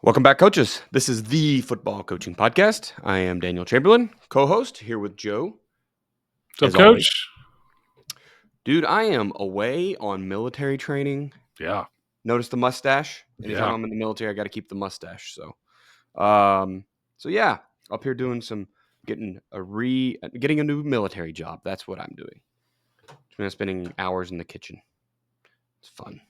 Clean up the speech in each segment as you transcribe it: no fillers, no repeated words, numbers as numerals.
Welcome back, coaches. This is the Football Coaching Podcast. I am Daniel Chamberlain, co-host, here with Joe. What's up, Coach? Dude, I am away on military training. Yeah. Notice the mustache? Anytime I'm in the military, I got to keep the mustache. So yeah, up here doing some getting a new military job. That's what I'm doing. Spending hours in the kitchen. It's fun.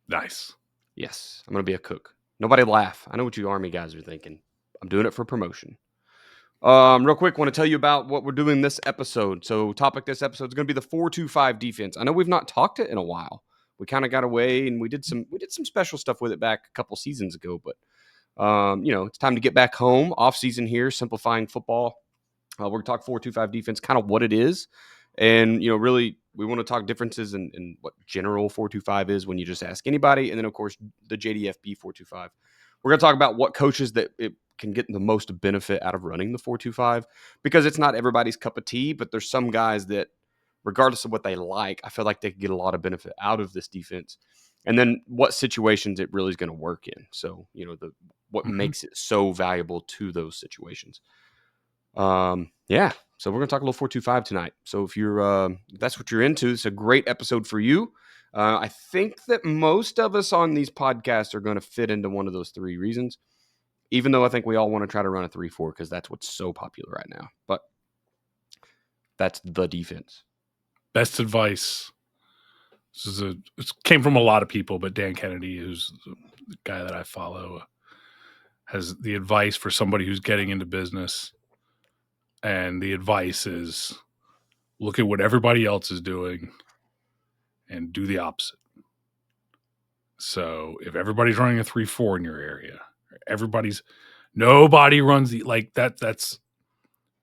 Nice. Yes, I'm gonna be a cook. Nobody laugh. I know what you Army guys are thinking. I'm doing it for promotion. Real quick, want to tell you about what we're doing this episode. So, topic this episode is going to be the 4-2-5 defense. I know we've not talked it in a while. We kind of got away and we did some special stuff with it back a couple seasons ago. But it's time to get back home. Off season here, simplifying football. We're going to talk 4-2-5 defense, kind of what it is, and really we want to talk differences in what general 4-2-5 is when you just ask anybody, and then of course the JDFB 4-2-5. We're going to talk about what coaches that it can get the most benefit out of running the 4-2-5, because it's not everybody's cup of tea, but there's some guys that, regardless of what they like, I feel like they could get a lot of benefit out of this defense. And then what situations it really is going to work in. So, what makes it so valuable to those situations. So we're going to talk a little 4-2-5 tonight. So if that's what you're into, it's a great episode for you. I think that most of us on these podcasts are going to fit into one of those three reasons, even though I think we all want to try to run a 3-4 because that's what's so popular right now. But that's the defense. Best advice. It came from a lot of people, but Dan Kennedy, who's the guy that I follow, has the advice for somebody who's getting into business. And the advice is look at what everybody else is doing and do the opposite. So if everybody's running a 3-4 in your area, nobody runs that's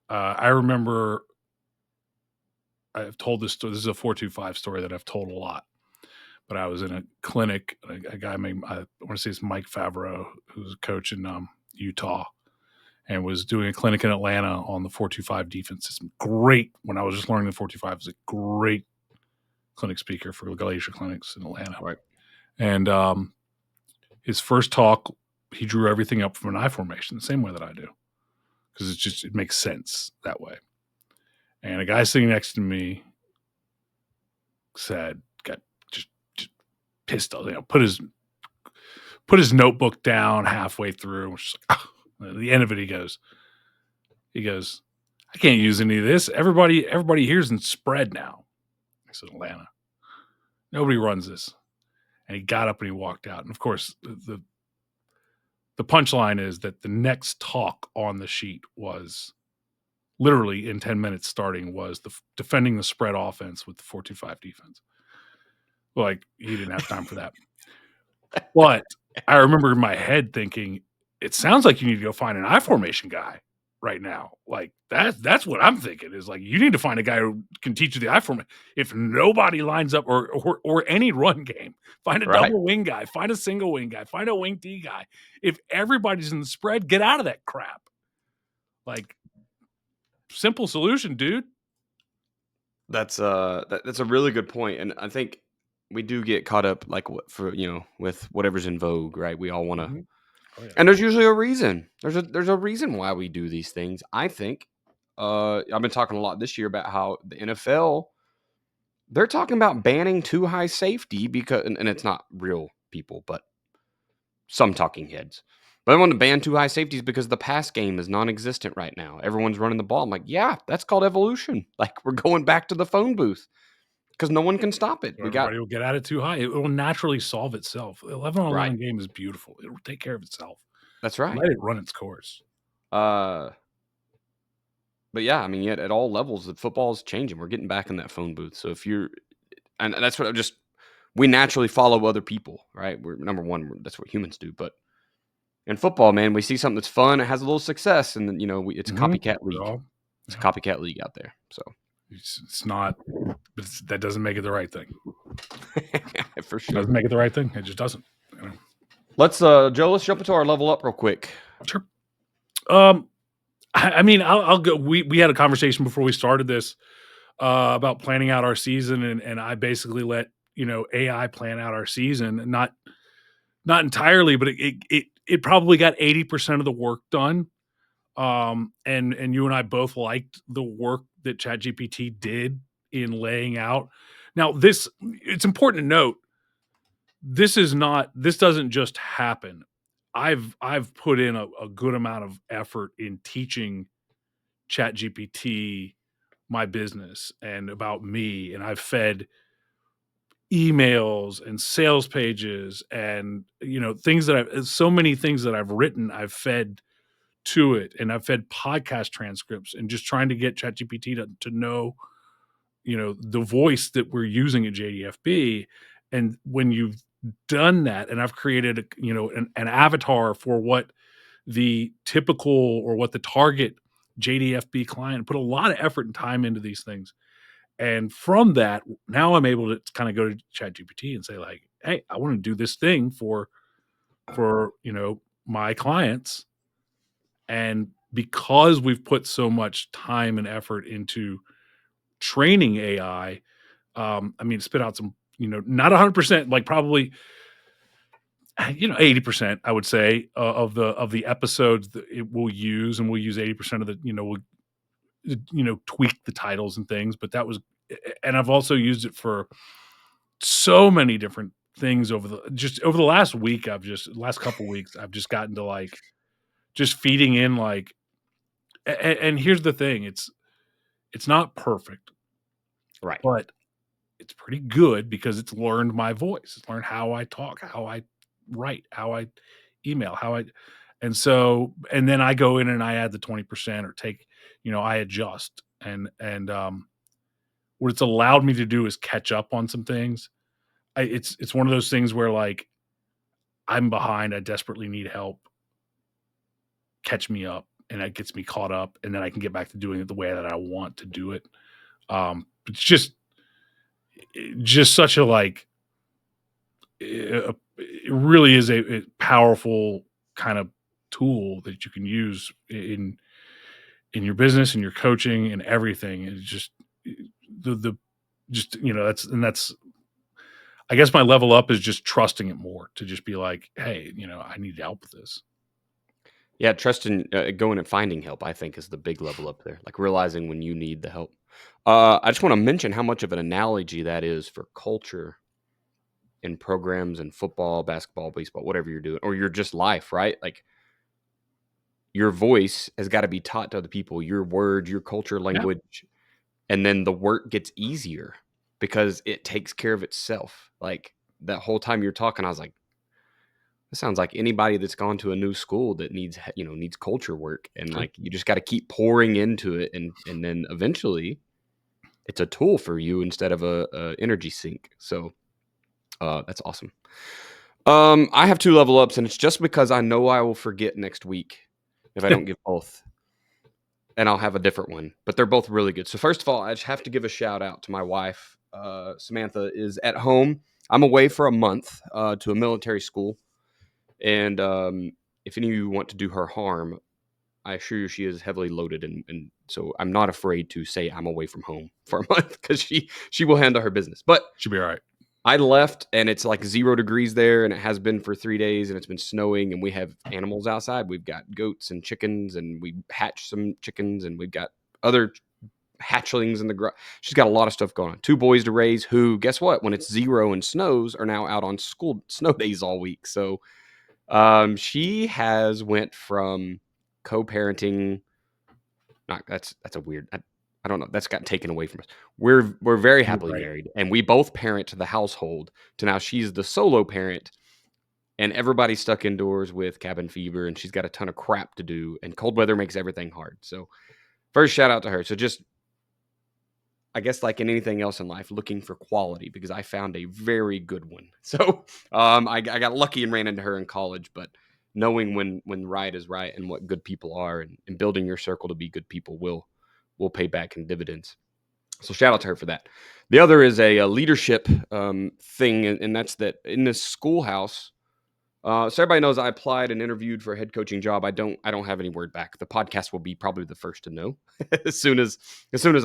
I remember I've told this story. This is a 4-2-5 story that I've told a lot. But I was in a clinic, a guy named, I want to say it's Mike Favreau, who's a coach in Utah, and was doing a clinic in Atlanta on the 4-2-5 defense. It's great. When I was just learning the 4-2-5, it's a great clinic speaker for Glacier Clinics in Atlanta. Right. And his first talk, he drew everything up from an I formation, the same way that I do, because it makes sense that way. And a guy sitting next to me got just pissed off, put his notebook down halfway through, which is like, at the end of it, he goes, I can't use any of this. Everybody here's in spread now. I said, Atlanta, nobody runs this. And he got up and he walked out. And of course, the punchline is that the next talk on the sheet was literally in 10 minutes starting was defending the spread offense with the 4-2-5 defense. Like, he didn't have time for that. But I remember in my head thinking, it sounds like you need to go find an I formation guy right now. Like, that's what I'm thinking, is like, you need to find a guy who can teach you the I formation. If nobody lines up or any run game, find a double wing guy, find a single wing guy, find a wing D guy. If everybody's in the spread, get out of that crap. Like, simple solution, dude. That's a really good point. And I think we do get caught up with whatever's in vogue, right? We all want to, Oh, yeah. And there's usually a reason. There's a reason why we do these things. I think I've been talking a lot this year about how the NFL, they're talking about banning too high safety because, and it's not real people, but some talking heads. But they want to ban too high safeties because the pass game is non-existent right now. Everyone's running the ball. I'm like, yeah, that's called evolution. Like, we're going back to the phone booth because no one can stop it. Everybody will get at it too high. It will naturally solve itself. 11-on-11 game is beautiful. It will take care of itself. That's right. Let it run its course. But yeah, I mean, yet at all levels, the football is changing. We're getting back in that phone booth. So and that's what we naturally follow other people, right? We're number one. That's what humans do. But in football, man, we see something that's fun. It has a little success, and then it's a copycat league. It's a copycat league out there. So it's not, but that doesn't make it the right thing. For sure, it doesn't make it the right thing. It just doesn't. Let's Joe. Let's jump into our level up real quick. Sure. I mean, I'll go. We had a conversation before we started this about planning out our season, and I basically let AI plan out our season, not entirely, but it probably got 80% of the work done. And you and I both liked the work that ChatGPT did in laying out. Now, it's important to note, this doesn't just happen. I've put in a good amount of effort in teaching ChatGPT my business and about me, and I've fed emails and sales pages and so many things that I've written, I've fed to it, and I've fed podcast transcripts, and just trying to get ChatGPT to know, the voice that we're using at JDFB. And when you've done that, and I've created an avatar for what the typical or what the target JDFB client, put a lot of effort and time into these things. And from that, now I'm able to kind of go to ChatGPT and say, like, hey, I want to do this thing for my clients. And because we've put so much time and effort into training AI, spit out some, not 100%, like probably 80%, I would say, of the episodes that it will use, and we'll use 80% of the, we'll tweak the titles and things. But that was, and I've also used it for so many different things over the last week. Last couple weeks, I've just gotten to like just feeding in like, and here's the thing, it's not perfect, Right. but it's pretty good because it's learned my voice. It's learned how I talk, how I write, how I email, and then I go in and I add the 20% or take, I adjust, and what it's allowed me to do is catch up on some things. It's one of those things where, like, I'm behind, I desperately need help. Catch me up, and that gets me caught up, and then I can get back to doing it the way that I want to do it. It's just such a, like, it really is a powerful kind of tool that you can use in your business and your coaching and everything. It's just that's I guess my level up is just trusting it more, to just be like, hey, I need help with this. Yeah, trust in going and finding help, I think, is the big level up there. Like realizing when you need the help. I just want to mention how much of an analogy that is for culture in programs and football, basketball, baseball, whatever you're doing, or your just life, right? Like your voice has got to be taught to other people, your words, your culture, language, and then the work gets easier because it takes care of itself. Like that whole time you're talking, I was like, this sounds like anybody that's gone to a new school that needs culture work, and like you just got to keep pouring into it, and then eventually it's a tool for you instead of a energy sink. So that's awesome. I have 2 level ups, and it's just because I know I will forget next week if I don't give both, and I'll have a different one. But they're both really good. So first of all, I just have to give a shout out to my wife. Samantha is at home. I'm away for a month to a military school. And if any of you want to do her harm, I assure you she is heavily loaded. And so I'm not afraid to say I'm away from home for a month because she will handle her business. But Should be all right. I left and it's like 0 degrees there, and it has been for 3 days, and it's been snowing, and we have animals outside. We've got goats and chickens, and we hatched some chickens, and we've got other hatchlings in the garage. She's got a lot of stuff going on. 2 boys to raise who, guess what? When it's 0 and snows, are now out on school snow days all week. So she has went from co-parenting. Not that's a weird. I don't know. That's gotten taken away from us. We're very happily married, and we both parent the household. To now, she's the solo parent, and everybody's stuck indoors with cabin fever, and she's got a ton of crap to do, and cold weather makes everything hard. So, first shout out to her. So just, I guess, like in anything else in life, looking for quality, because I found a very good one. So I got lucky and ran into her in college, but knowing when right is right and what good people are, and building your circle to be good people will pay back in dividends. So shout out to her for that. The other is a leadership thing, and that's that in this schoolhouse. So everybody knows I applied and interviewed for a head coaching job. I don't have any word back. The podcast will be probably the first to know as soon as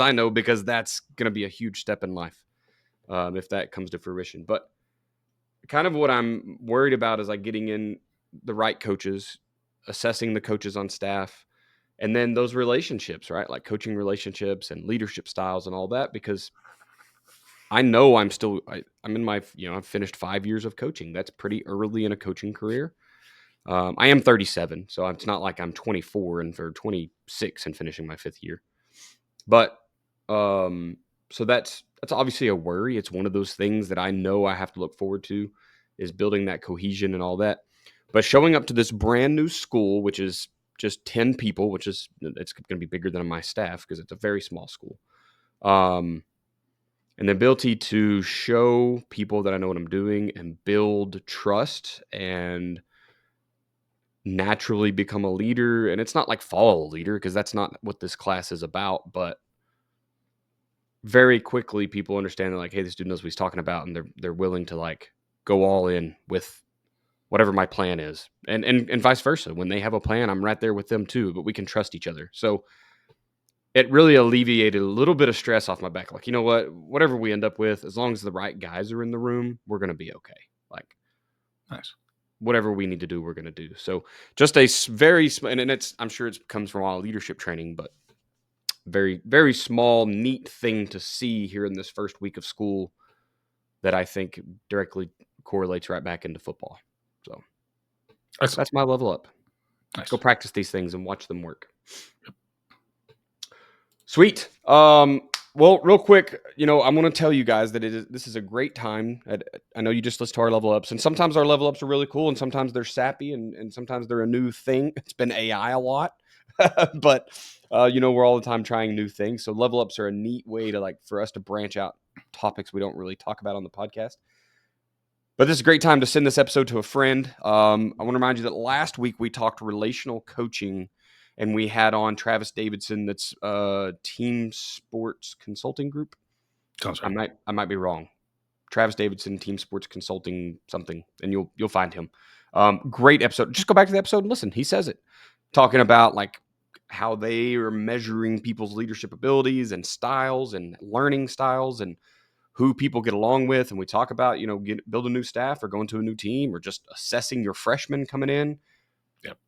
I know, because that's going to be a huge step in life if that comes to fruition. But kind of what I'm worried about is like getting in the right coaches, assessing the coaches on staff, and then those relationships, right? Like coaching relationships and leadership styles and all that, because I know I'm in my, I've finished 5 years of coaching. That's pretty early in a coaching career. I am 37, so it's not like I'm 24 and for 26 and finishing my 5th year. But so that's obviously a worry. It's one of those things that I know I have to look forward to, is building that cohesion and all that. But showing up to this brand new school, which is just 10 people, it's going to be bigger than my staff because it's a very small school. And the ability to show people that I know what I'm doing and build trust and naturally become a leader. And it's not like follow a leader, because that's not what this class is about. But very quickly, people understand that, like, hey, this dude knows what he's talking about, and they're willing to like go all in with whatever my plan is, and vice versa. When they have a plan, I'm right there with them too. But we can trust each other. So it really alleviated a little bit of stress off my back. Like, you know what? Whatever we end up with, as long as the right guys are in the room, we're going to be okay. Like, Nice. Whatever we need to do, we're going to do. So just a very, and I'm sure it comes from a lot of leadership training, but very, very small, neat thing to see here in this first week of school that I think directly correlates right back into football. So that's my level up. Nice. Go practice these things and watch them work. Yep. Sweet. Well, real quick, I'm going to tell you guys that this is a great time. I know you just listened to our level ups, and sometimes our level ups are really cool, and sometimes they're sappy, and sometimes they're a new thing. It's been AI a lot, but we're all the time trying new things. So level ups are a neat way to for us to branch out topics we don't really talk about on the podcast. But this is a great time to send this episode to a friend. I want to remind you that last week we talked relational coaching, and we had on Travis Davidson. That's Team Sports Consulting Group. Right. I might be wrong. Travis Davidson, Team Sports Consulting something, and you'll find him. Great episode. Just go back to the episode and listen. He says it, talking about how they are measuring people's leadership abilities and styles and learning styles and who people get along with. And we talk about, build a new staff or going to a new team or just assessing your freshmen coming in. Yep.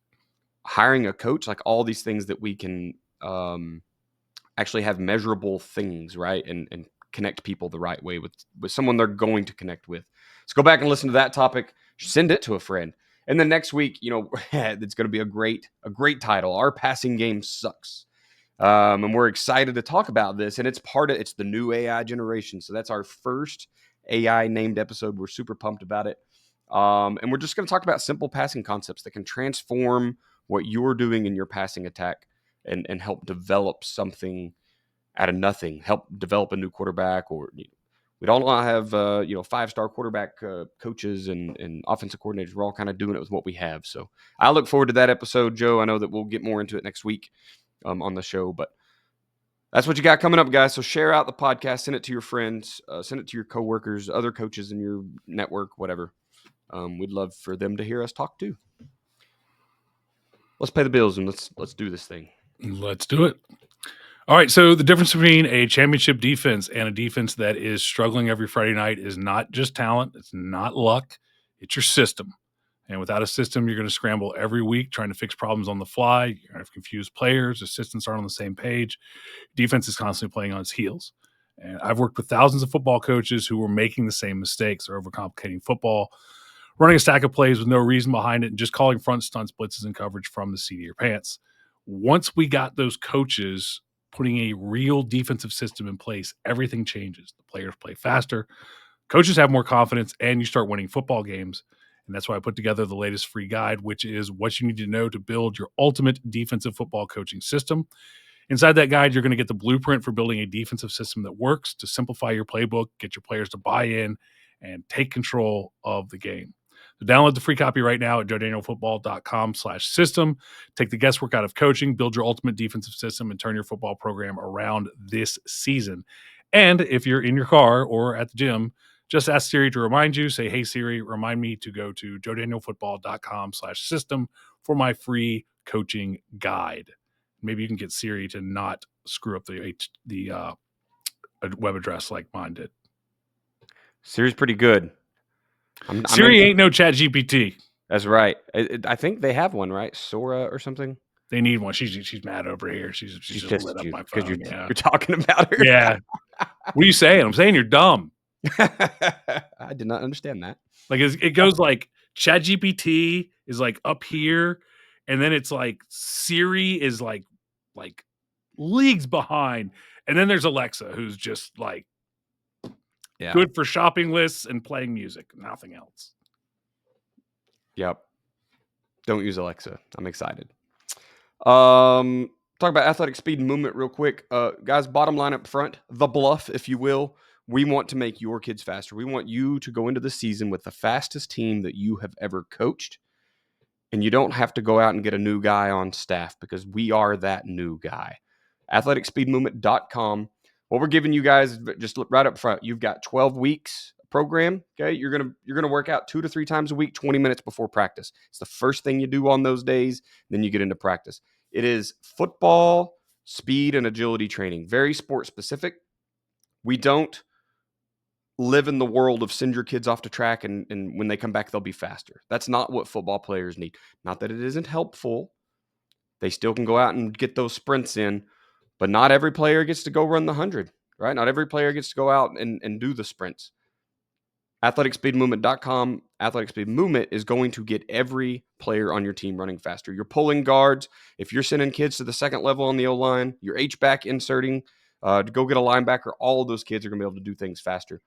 Hiring a coach, like all these things that we can actually have measurable things, right? And connect people the right way with someone they're going to connect with. So go back and listen to that topic, send it to a friend. And then next week, it's going to be a great title. Our passing game sucks. And we're excited to talk about this. And it's the new AI generation. So that's our first AI named episode. We're super pumped about it. And we're just going to talk about simple passing concepts that can transform what you're doing in your passing attack and help develop something out of nothing, help develop a new quarterback. Or we don't have, 5-star quarterback coaches and offensive coordinators. We're all kind of doing it with what we have. So I look forward to that episode, Joe. I know that we'll get more into it next week on the show, but that's what you got coming up, guys. So share out the podcast, send it to your friends, send it to your coworkers, other coaches in your network, whatever. We'd love for them to hear us talk too. Let's pay the bills and let's do this thing. Let's do it. All right. So the difference between a championship defense and a defense that is struggling every Friday night is not just talent. It's not luck. It's your system. And without a system, you're going to scramble every week trying to fix problems on the fly. You're going to have confused players. Assistants aren't on the same page. Defense is constantly playing on its heels. And I've worked with thousands of football coaches who were making the same mistakes. They're overcomplicating football, running a stack of plays with no reason behind it, and just calling front stunts, blitzes, and coverage from the seat of your pants. Once we got those coaches putting a real defensive system in place, everything changes. The players play faster, coaches have more confidence, and you start winning football games. And that's why I put together the latest free guide, which is what you need to know to build your ultimate defensive football coaching system. Inside that guide, you're going to get the blueprint for building a defensive system that works to simplify your playbook, get your players to buy in, and take control of the game. So download the free copy right now at joedanielfootball.com/system. Take the guesswork out of coaching, build your ultimate defensive system, and turn your football program around this season. And if you're in your car or at the gym, just ask Siri to remind you. Say, hey, Siri, remind me to go to joedanielfootball.com/system for my free coaching guide. Maybe you can get Siri to not screw up the web address like mine did. Siri's pretty good. Siri ain't no Chat GPT. That's right. I think they have one, right? Sora or something. They need one. She's mad over here. She's just pissed lit at up you my because phone. Yeah. you're talking about her. Yeah. What are you saying? I'm saying you're dumb. I did not understand that. Like it goes like ChatGPT is like up here, and then it's like Siri is like leagues behind, and then there's Alexa, who's just like good for shopping lists and playing music, nothing else. Yep. Don't use Alexa. I'm excited. Talk about athletic speed and movement real quick. Guys, bottom line up front, the bluff, if you will. We want to make your kids faster. We want you to go into the season with the fastest team that you have ever coached. And you don't have to go out and get a new guy on staff because we are that new guy. AthleticSpeedMovement.com. What we're giving you guys, just look right up front, you've got 12 weeks program. Okay, you're gonna work out 2 to 3 times a week, 20 minutes before practice. It's the first thing you do on those days. Then you get into practice. It is football, speed, and agility training. Very sport specific. We don't live in the world of send your kids off to track and when they come back, they'll be faster. That's not what football players need. Not that it isn't helpful. They still can go out and get those sprints in, but not every player gets to go run the 100, right? Not every player gets to go out and do the sprints. AthleticSpeedMovement.com. Athletic Speed Movement is going to get every player on your team running faster. You're pulling guards. If you're sending kids to the second level on the O-line, your H-back inserting to go get a linebacker, all of those kids are going to be able to do things faster.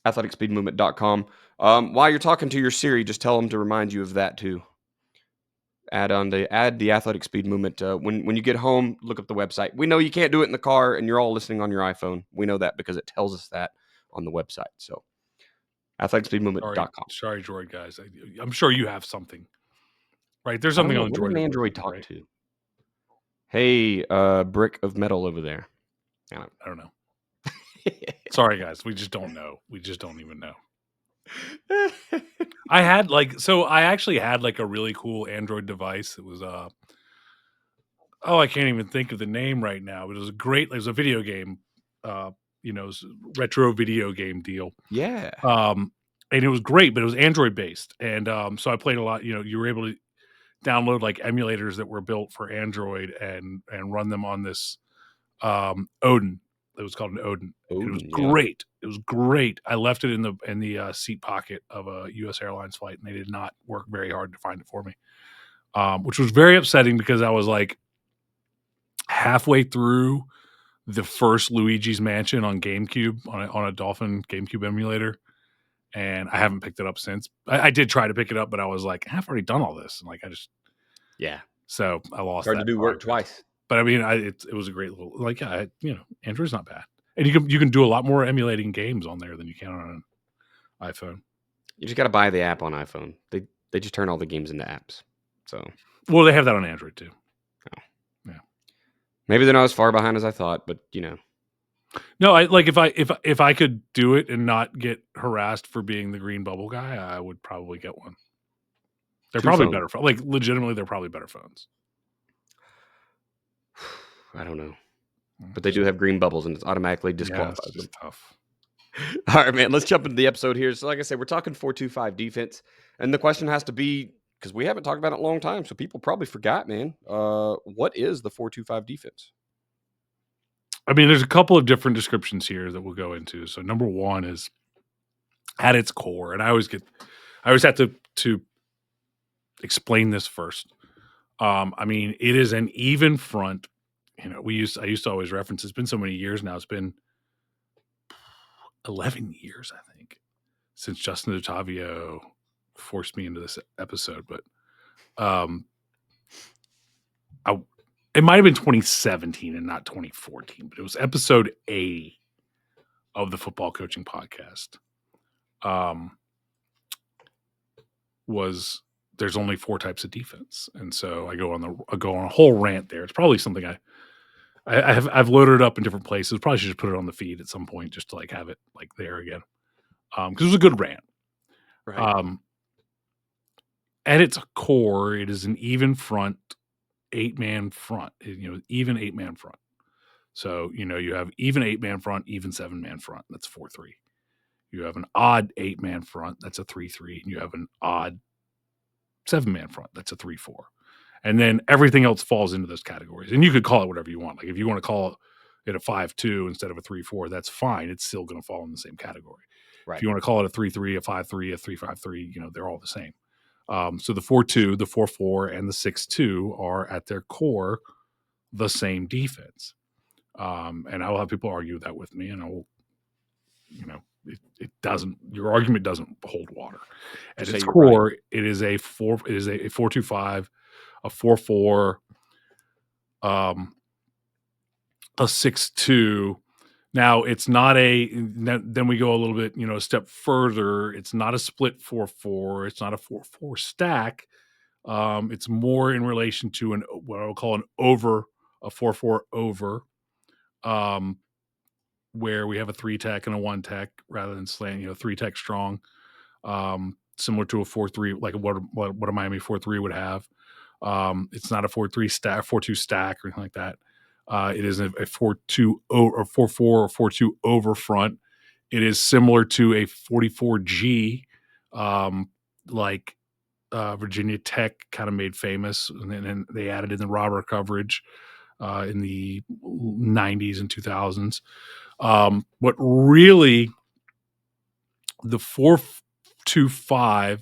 AthleticSpeedMovement.com. While you're talking to your Siri, just tell them to remind you of that too. Add the Athletic Speed Movement. When you get home, look up the website. We know you can't do it in the car, and you're all listening on your iPhone. We know that because it tells us that on the website. So, AthleticSpeedMovement.com. Sorry, Droid guys. I'm sure you have something, right? There's I don't something know. on What Droid. did an Android talk right? to? Hey, brick of metal over there. I don't know. Sorry, guys. We just don't know. We just don't even know. I actually had like a really cool Android device. It was I can't even think of the name right now, but it was great. It was a video game, it was a retro video game deal. Yeah. And it was great, but it was Android based. And so I played a lot. You were able to download like emulators that were built for Android and run them on this Odin. It was called an Odin. It was great. It was great. I left it in the seat pocket of a U.S. Airlines flight, and they did not work very hard to find it for me, which was very upsetting because I was like halfway through the first Luigi's Mansion on GameCube on a Dolphin GameCube emulator, and I haven't picked it up since. I did try to pick it up, but I was like, I've already done all this, and like so I lost. Hard to do work twice. But I mean, it was a great little Android's not bad, and you can do a lot more emulating games on there than you can on an iPhone. You just got to buy the app on iPhone. They just turn all the games into apps. So they have that on Android too. Oh. Yeah. Maybe they're not as far behind as I thought, but No, I like if I could do it and not get harassed for being the green bubble guy, I would probably get one. They're probably better. Like legitimately, they're probably better phones. I don't know, but they do have green bubbles, and it's automatically disqualifies them. It's tough. All right, man. Let's jump into the episode here. So, like I said, we're talking 4-2-5 defense, and the question has to be because we haven't talked about it in a long time, so people probably forgot, man. What is the 4-2-5 defense? I mean, there's a couple of different descriptions here that we'll go into. So, number one is at its core, and I always have to explain this first. I mean, it is an even front. I used to always reference. It's been so many years now. It's been 11 years, I think, since Justin Ottavio forced me into this episode. But it might have been 2017 and not 2014. But it was episode 80 of the Football Coaching Podcast. There's only 4 types of defense, and so I go on a whole rant there. It's probably something I've loaded it up in different places. Probably should just put it on the feed at some point just to like have it like there again. Because it was a good rant. Right. At its core, it is an even front, 8-man front. Even 8-man front. So you have even 8-man front, even 7-man front. That's 4-3. You have an odd 8-man front. That's a 3-3. And you have an odd 7-man front. That's a 3-4. And then everything else falls into those categories. And you could call it whatever you want. Like if you want to call it a 5-2 instead of a 3-4, that's fine. It's still going to fall in the same category. Right. If you want to call it a 3-3, a 5-3, a 3-5-3, they're all the same. So the 4-2, the 4-4, and the 6-2 are at their core the same defense. And I will have people argue that with me, and I will, it doesn't. Your argument doesn't hold water. At its core, right. It is a 4-2-5, a 4-4, a 6-2. Now it's not then we go a little bit, a step further. It's not a split 4-4. It's not a 4-4 stack. It's more in relation to what I would call a 4-4 over, where we have a 3-tech and a 1-tech rather than slant, 3-tech strong, similar to a 4-3, like what a Miami 4-3 would have. It's not a 4-3 stack, 4-2 stack or anything like that. It is a 4-2 or 4-4 or 4-2 over front. It is similar to a 44G, like Virginia Tech kind of made famous, and then they added in the robber coverage in the 90s and 2000s. But really, the 4-2-5,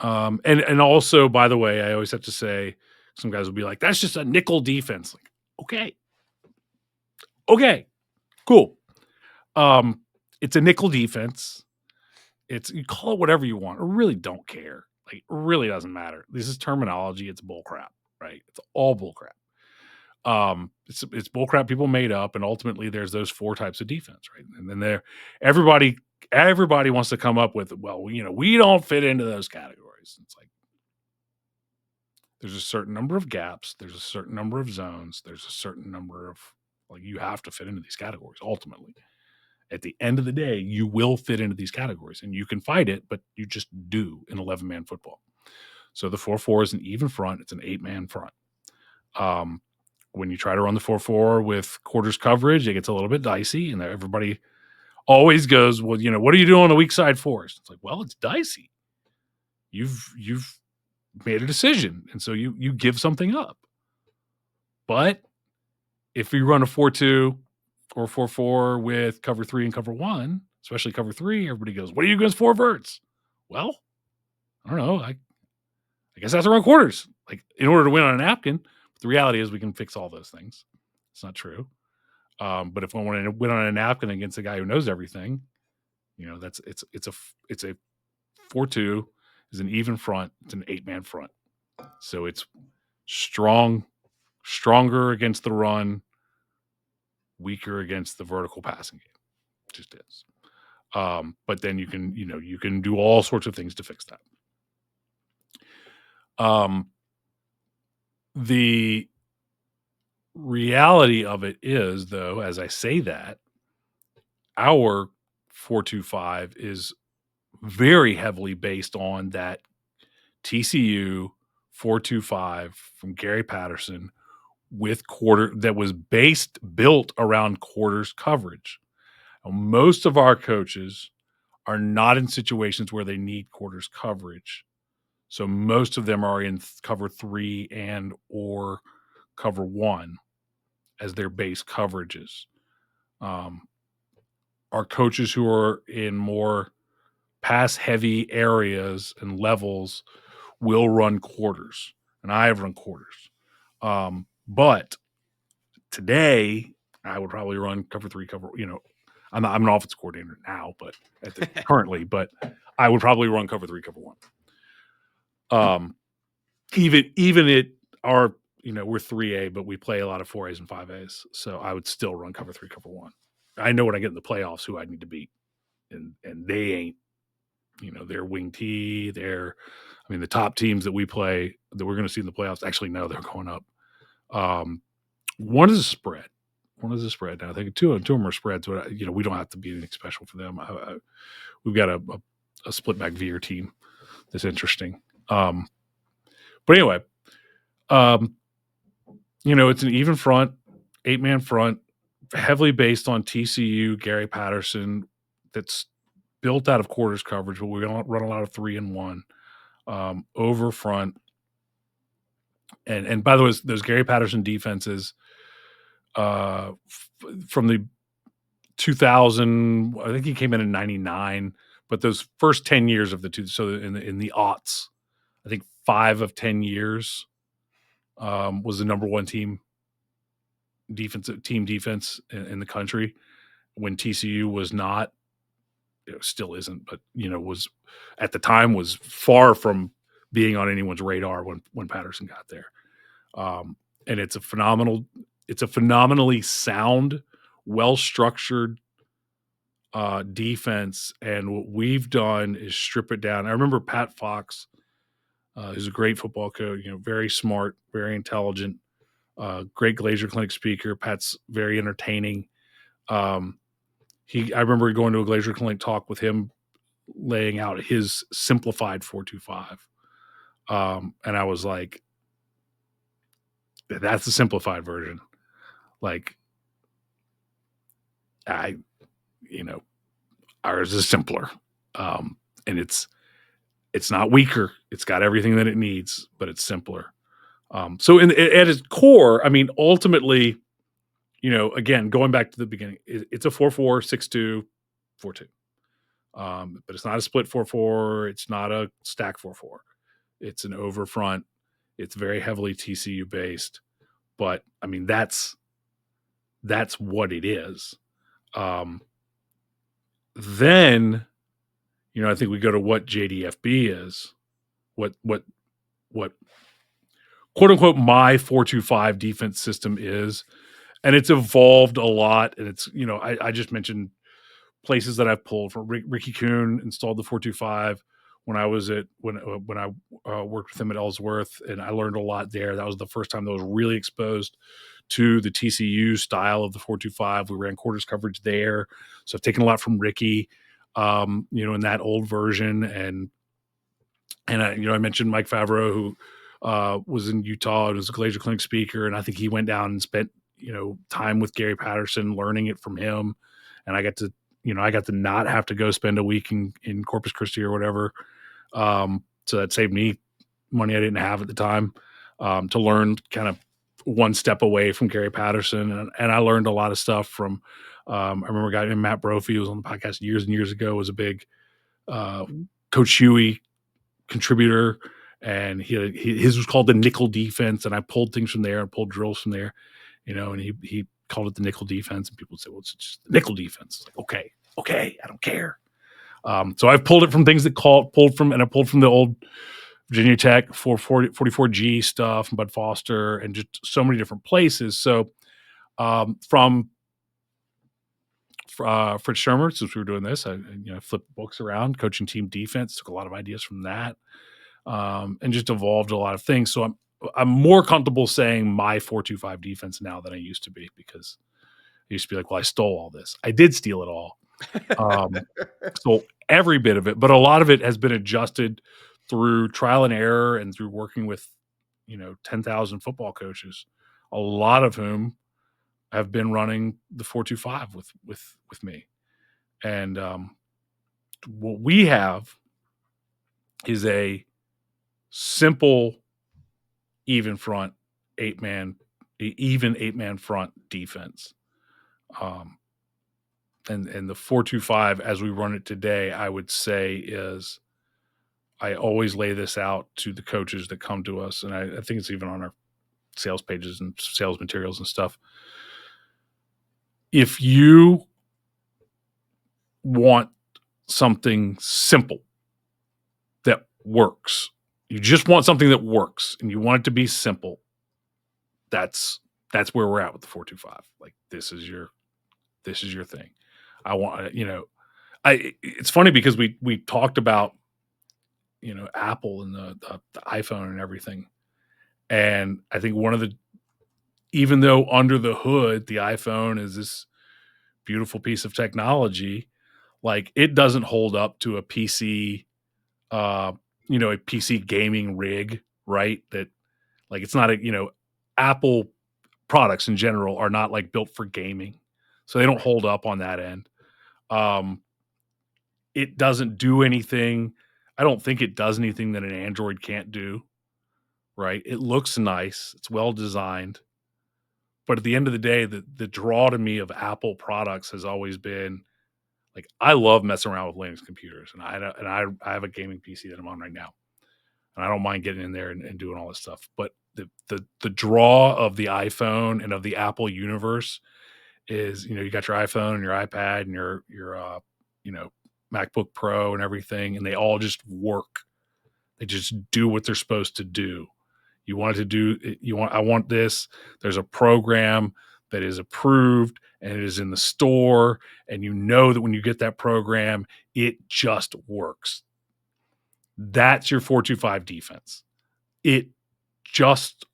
and also, by the way, I always have to say, some guys will be like, "That's just a nickel defense." Like, okay, cool. It's a nickel defense. You call it whatever you want. I really don't care. Like, it really doesn't matter. This is terminology. It's bullcrap, right? It's all bullcrap. It's bullcrap people made up, and ultimately there's those 4 types of defense, right? And then everybody wants to come up with, well, we don't fit into those categories. It's like there's a certain number of gaps, there's a certain number of zones, there's a certain number of, like, you have to fit into these categories. Ultimately, at the end of the day, you will fit into these categories, and you can fight it, but you just do in 11-man football. So the 4-4 is an even front. It's an 8-man front. When you try to run the 4-4 with quarters coverage, it gets a little bit dicey, and everybody always goes, well, what are you doing on the weak side force? It's like, well, it's dicey. You've made a decision, and so you give something up. But if you run a 4-2 or 4-4 with cover 3 and cover 1, especially cover 3, everybody goes, what are you against 4 verts? Well, I don't know. I guess I have to run quarters, like, in order to win on a napkin. The reality is we can fix all those things. It's not true. But if I want to win on a napkin against a guy who knows everything, it's a 4-2 is an even front. It's an 8-man front. So it's stronger against the run, weaker against the vertical passing game. It just is. But then you can do all sorts of things to fix that. The reality of it is, though, as I say that, our 4-2-5 is very heavily based on that TCU 4-2-5 from Gary Patterson with that was built around quarters coverage. Now, most of our coaches are not in situations where they need quarters coverage. So most of them are in cover 3 and or cover 1 as their base coverages. Our coaches who are in more pass-heavy areas and levels will run quarters, and I have run quarters. But today, I would probably run cover 3, I'm an offensive coordinator now, but currently, but I would probably run cover 3, cover 1. Even we're 3A, but we play a lot of 4As and 5As. So I would still run cover 3, cover 1. I know when I get in the playoffs who I need to beat. And they ain't, they're wing T. The top teams that we play, that we're going to see in the playoffs, actually, no, they're going up. One is a spread. Now, I think two of them are spreads, but, we don't have to be anything special for them. We've got a split back veer team that's interesting. But anyway, it's an even front, 8-man front, heavily based on TCU, Gary Patterson, that's built out of quarters coverage, but we don't run a lot of 3-1 over front. And by the way, those Gary Patterson defenses from the 2000, I think he came in 99, but those first 10 years of the two, so in the aughts, I think 5 of 10 years was the number one team defense in the country, when TCU was not, still isn't, but was at the time was far from being on anyone's radar when Patterson got there. And it's a phenomenally sound, well-structured defense. And what we've done is strip it down. I remember Pat Fox, who's a great football coach, very smart, very intelligent, great Glazier Clinic speaker. Pat's very entertaining. I remember going to a Glazier Clinic talk with him, laying out his simplified 4-2-5. And I was like, that's the simplified version. Like, ours is simpler. And it's not weaker. It's got everything that it needs, but it's simpler. So at its core, I mean, ultimately, again, going back to the beginning, it's a 4-4, 6-2, 4-2. But it's not a split 4-4. It's not a stack 4-4. It's an over front. It's very heavily TCU based. But I mean, that's what it is. Then, I think we go to what JDFB is, what quote unquote my 4-2-5 defense system is, and it's evolved a lot. And it's, I just mentioned places that I've pulled from. Ricky Kuhn installed the 4-2-5 when I was when I worked with him at Ellsworth, and I learned a lot there. That was the first time that I was really exposed to the TCU style of the 4-2-5. We ran quarters coverage there, so I've taken a lot from Ricky, in that old version. And I mentioned Mike Favreau, who was in Utah and was a Glazier Clinic speaker, and I think he went down and spent time with Gary Patterson, learning it from him. And I got to not have to go spend a week in Corpus Christi or whatever. So that saved me money I didn't have at the time, to learn kind of one step away from Gary Patterson. And I learned a lot of stuff from, I remember a guy named Matt Brophy, who was on the podcast years and years ago, was a big Coach Huey contributor. And his was called the nickel defense. And I pulled things from there and pulled drills from there, and he called it the nickel defense, and people would say, well, it's just the nickel defense. Like, okay, I don't care. So I've pulled it from things that pulled from the old Virginia Tech 44G stuff from Bud Foster, and just so many different places. So from Fritz Shermer, since we were doing this, I flipped books around, coaching team defense, took a lot of ideas from that, and just evolved a lot of things. So I'm more comfortable saying my 4-2-5 defense now than I used to be, because I used to be like, well, I stole all this. I did steal it all. Stole every bit of it, but a lot of it has been adjusted through trial and error and through working with, 10,000 football coaches, a lot of whom have been running the 4-2-5 with me. And what we have is a simple, even front, eight-man front defense. And the 4-2-5, as we run it today, I would say is, I always lay this out to the coaches that come to us, and I think it's even on our sales pages and sales materials and stuff. If you want something simple that works, you just want something that works, and you want it to be simple, that's where we're at with the 4-2-5. Like, this is your thing. I want, it's funny because we talked about, Apple and the iPhone and everything. And I think even though under the hood, the iPhone is this beautiful piece of technology, like, it doesn't hold up to a PC, a PC gaming rig, right? That, like, it's not Apple products in general are not like built for gaming. So they don't hold up on that end. It doesn't do anything. I don't think it does anything that an Android can't do, right? It looks nice. It's well designed. But at the end of the day, the draw to me of Apple products has always been like, I love messing around with Linux computers, and I have a gaming PC that I'm on right now, and I don't mind getting in there and doing all this stuff. But the draw of the iPhone and of the Apple universe is, you got your iPhone and your iPad and your you know MacBook Pro and everything, and they all just work. They just do what they're supposed to do. You want it to do I want this. There's a program that is approved and it is in the store, and you know that when you get that program, it just works. That's your 425 defense. It just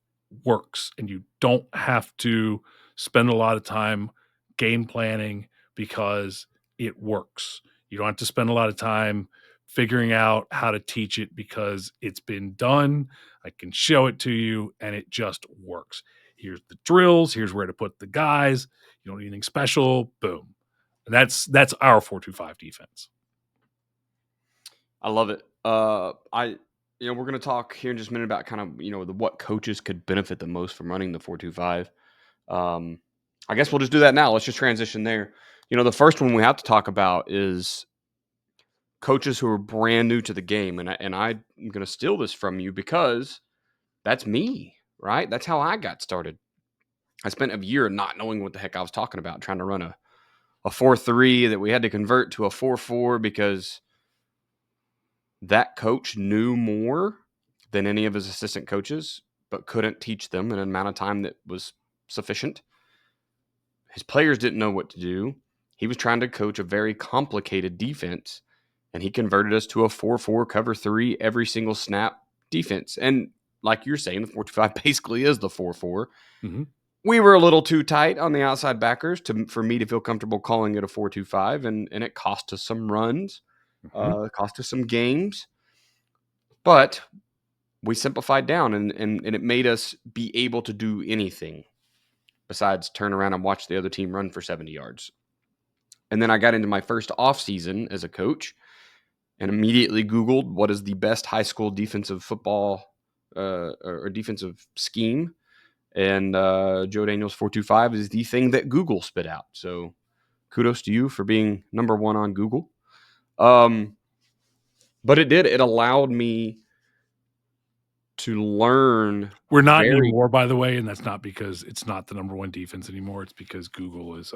works, and you don't have to spend a lot of time game planning because it works. You don't have to spend a lot of time figuring out how to teach it because it's been done. I can show it to you and it just works. Here's the drills, here's where to put the guys. You don't need anything special. Boom. And that's our 425 defense. I love it. We're going to talk here in just a minute about kind of, what coaches could benefit the most from running the 425. I guess we'll just do that now. Let's just transition there. The first one we have to talk about is coaches who are brand new to the game. And I'm going to steal this from you because that's me, right? That's how I got started. I spent a year not knowing what the heck I was talking about, trying to run a 4-3 that we had to convert to a 4-4 because that coach knew more than any of his assistant coaches, but couldn't teach them in an amount of time that was sufficient. His players didn't know what to do. He was trying to coach a very complicated defense, and he converted us to a 4-4 cover 3 every single snap defense. And like you're saying, the 4-2-5 basically is the 4-4. Mm-hmm. We were a little too tight on the outside backers for me to feel comfortable calling it a 4-2-5, and it cost us some runs, cost us some games. But we simplified down, and it made us be able to do anything besides turn around and watch the other team run for 70 yards. And then I got into my first off season as a coach and immediately Googled what is the best high school defensive football or defensive scheme. And Joe Daniels 425 is the thing that Google spit out. So kudos to you for being number one on Google. But it allowed me to learn. We're not anymore, by the way, and that's not because it's not the number one defense anymore. It's because Google is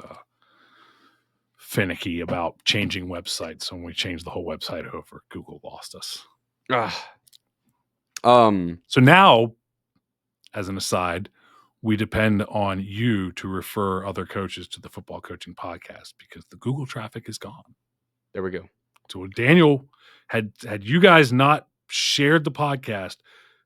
finicky about changing websites. So when we changed the whole website over, Google lost us. So now, as an aside, we depend on you to refer other coaches to the Football Coaching Podcast because the Google traffic is gone. There we go. So Daniel, had you guys not shared the podcast,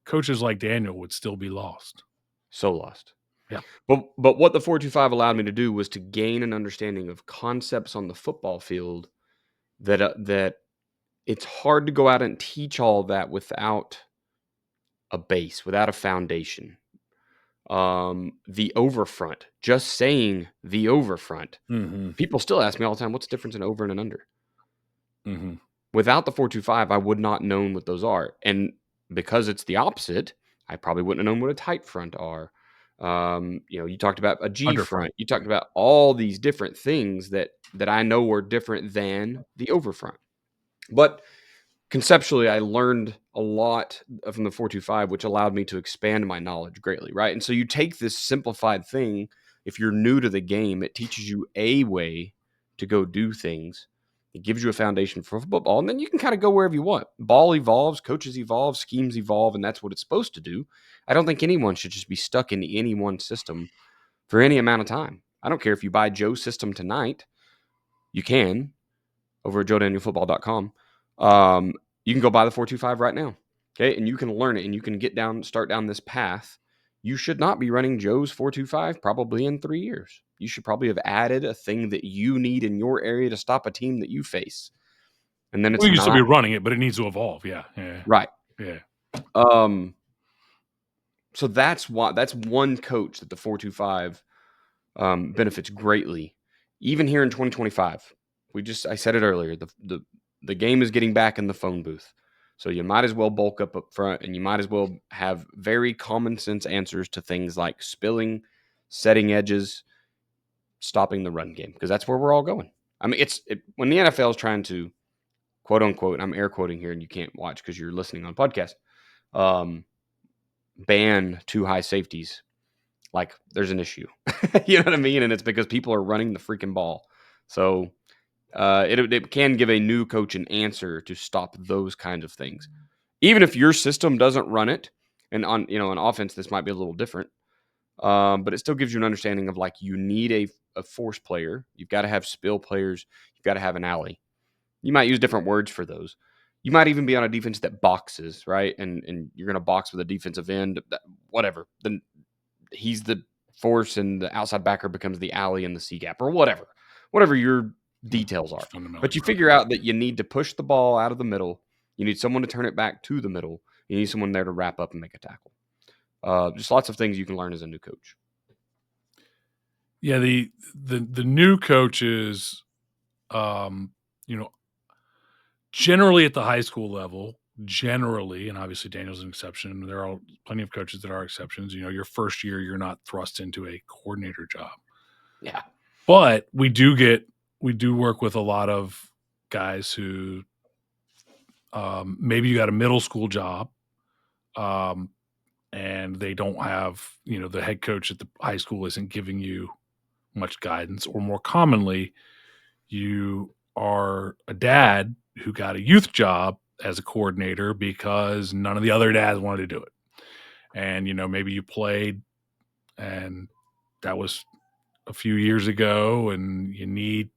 coaches like Daniel would still be lost. So lost. Yeah. But what the 425 allowed me to do was to gain an understanding of concepts on the football field that it's hard to go out and teach all that without a base, without a foundation. The overfront, just saying the overfront. Mm-hmm. People still ask me all the time, what's the difference in over and an under? Mm-hmm. Without the 425, I would not known what those are. And because it's the opposite, I probably wouldn't have known what a tight front are. You talked about a G front. You talked about all these different things that I know are different than the overfront. But conceptually, I learned a lot from the 425, which allowed me to expand my knowledge greatly, right? And so you take this simplified thing. If you're new to the game, it teaches you a way to go do things. It gives you a foundation for football, and then you can kind of go wherever you want. Ball evolves, coaches evolve, schemes evolve, and that's what it's supposed to do. I don't think anyone should just be stuck in any one system for any amount of time. I don't care if you buy Joe's system tonight. You can over at joedanielfootball.com. You can go buy the 425 right now, okay? And you can learn it, and you can start down this path. You should not be running Joe's 425 probably in 3 years. You should probably have added a thing that you need in your area to stop a team that you face. And then you can still be running it, but it needs to evolve. Yeah. Right. Yeah. So that's one coach that the 425 benefits greatly. Even here in 2025, I said it earlier, the the game is getting back in the phone booth. So you might as well bulk up front, and you might as well have very common sense answers to things like spilling, setting edges, stopping the run game, because that's where we're all going. I mean, when the NFL is trying to, quote unquote, I'm air quoting here and you can't watch because you're listening on podcast, ban too high safeties, like there's an issue. You know what I mean? And it's because people are running the freaking ball. So it can give a new coach an answer to stop those kinds of things. Even if your system doesn't run it, and on offense, this might be a little different. But it still gives you an understanding of, like, you need a force player. You've got to have spill players. You've got to have an alley. You might use different words for those. You might even be on a defense that boxes, right? And you're going to box with a defensive end, whatever. Then he's the force and the outside backer becomes the alley and the C gap, or whatever your details are. But you figure out that you need to push the ball out of the middle. You need someone to turn it back to the middle. You need someone there to wrap up and make a tackle. Just lots of things you can learn as a new coach. Yeah, the new coaches, generally at the high school level, and obviously Daniel's an exception. There are plenty of coaches that are exceptions. Your first year, you're not thrust into a coordinator job. Yeah. But we do work with a lot of guys who maybe you got a middle school job, and they don't have, the head coach at the high school isn't giving you much guidance, or more commonly, you are a dad who got a youth job as a coordinator because none of the other dads wanted to do it. And, maybe you played and that was a few years ago and you need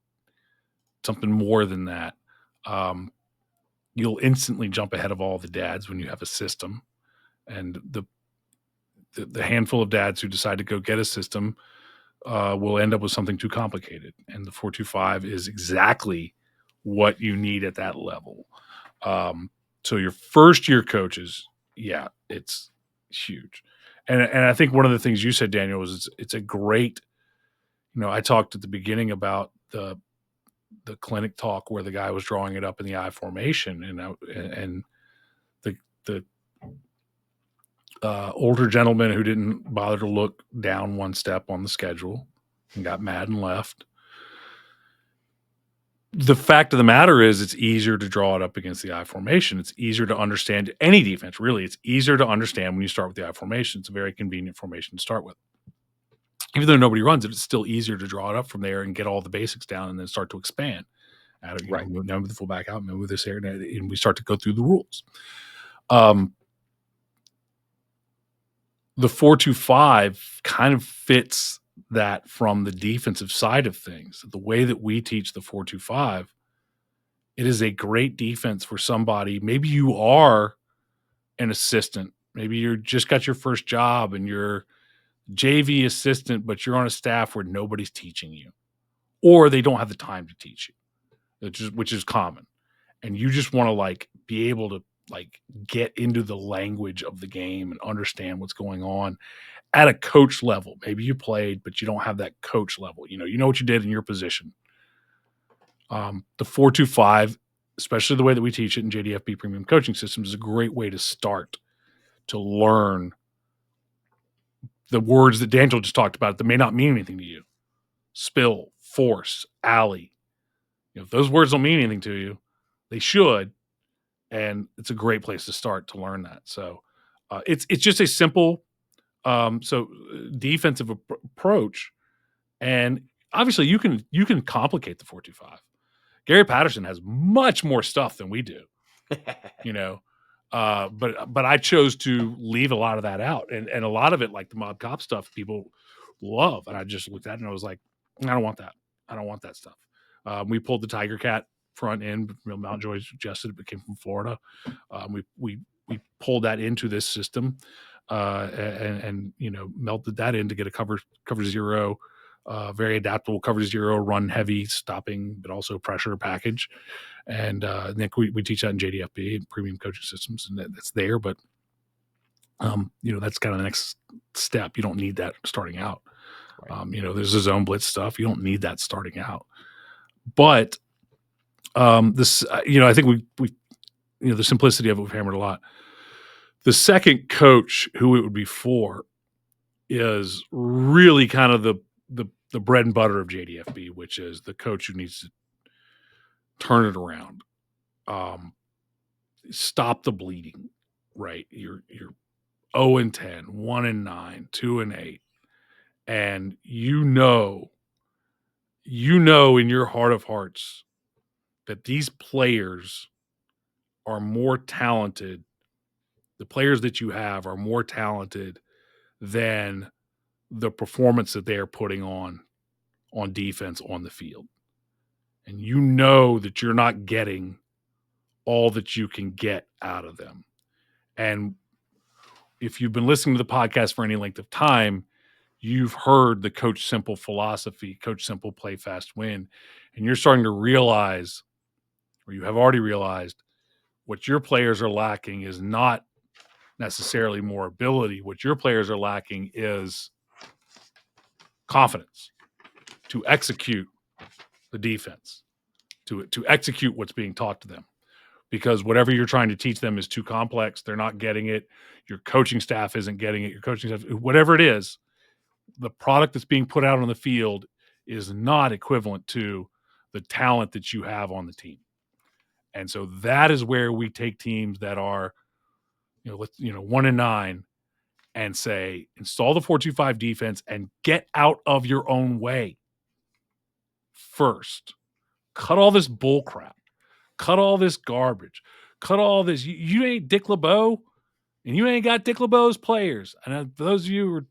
something more than that. You'll instantly jump ahead of all the dads when you have a system, and the handful of dads who decide to go get a system will end up with something too complicated. And the 4-2-5 is exactly what you need at that level. So your first year coaches, yeah, it's huge. And I think one of the things you said, Daniel, was it's a great, I talked at the beginning about the clinic talk where the guy was drawing it up in the I formation, and the older gentleman who didn't bother to look down one step on the schedule and got mad and left. The fact of the matter is it's easier to draw it up against the I formation. It's easier to understand any defense. Really, it's easier to understand when you start with the I formation. It's a very convenient formation to start with. Even though nobody runs it, it's still easier to draw it up from there and get all the basics down and then start to expand. Right. Now move the fullback out, move this here, and we start to go through the rules. The 4-2-5 kind of fits that from the defensive side of things. The way that we teach the 4-2-5, it is a great defense for somebody. Maybe you are an assistant. Maybe you just got your first job and you're JV assistant, but you're on a staff where nobody's teaching you, or they don't have the time to teach you, which is common. And you just want to be able to get into the language of the game and understand what's going on at a coach level. Maybe you played, but you don't have that coach level. You know what you did in your position. The 4-2-5, especially the way that we teach it in JDFB Premium Coaching Systems, is a great way to start to learn the words that Daniel just talked about that may not mean anything to you. Spill, force, alley. If those words don't mean anything to you, they should. And it's a great place to start to learn that. So it's just a simple defensive approach. And obviously you can complicate the 4-2-5. Gary Patterson has much more stuff than we do, but I chose to leave a lot of that out. And a lot of it, like the mob cop stuff, people love. And I just looked at it and I was like, I don't want that. I don't want that stuff. We pulled the Tiger Cat front end. Mount Joy suggested it came from Florida. We pulled that into this system and melted that in to get a cover zero, very adaptable cover zero, run heavy, stopping, but also pressure package. And I think we teach that in JDFB, Premium Coaching Systems, and that's there. But that's kind of the next step. You don't need that starting out. Right. There's the zone blitz stuff. You don't need that starting out. But This, I think we, the simplicity of it we've hammered a lot. The second coach who it would be for is really kind of the bread and butter of JDFB, which is the coach who needs to turn it around, stop the bleeding. Right, you're 0-10, 1-9, 2-8, and you know in your heart of hearts that these players are more talented. The players that you have are more talented than the performance that they are putting on defense on the field. And you know that you're not getting all that you can get out of them. And if you've been listening to the podcast for any length of time, you've heard the Coach Simple philosophy, Coach Simple, play fast, win. And you're starting to realize, or you have already realized, what your players are lacking is not necessarily more ability. What your players are lacking is confidence to execute the defense, to execute what's being taught to them. Because whatever you're trying to teach them is too complex. They're not getting it. Your coaching staff isn't getting it. Your coaching staff, whatever it is, the product that's being put out on the field is not equivalent to the talent that you have on the team. And so that is where we take teams that are, 1-9 and say, install the 4-2-5 defense and get out of your own way first. Cut all this bull crap. Cut all this garbage. Cut all this. You ain't Dick LeBeau, and you ain't got Dick LeBeau's players. And for those of you who are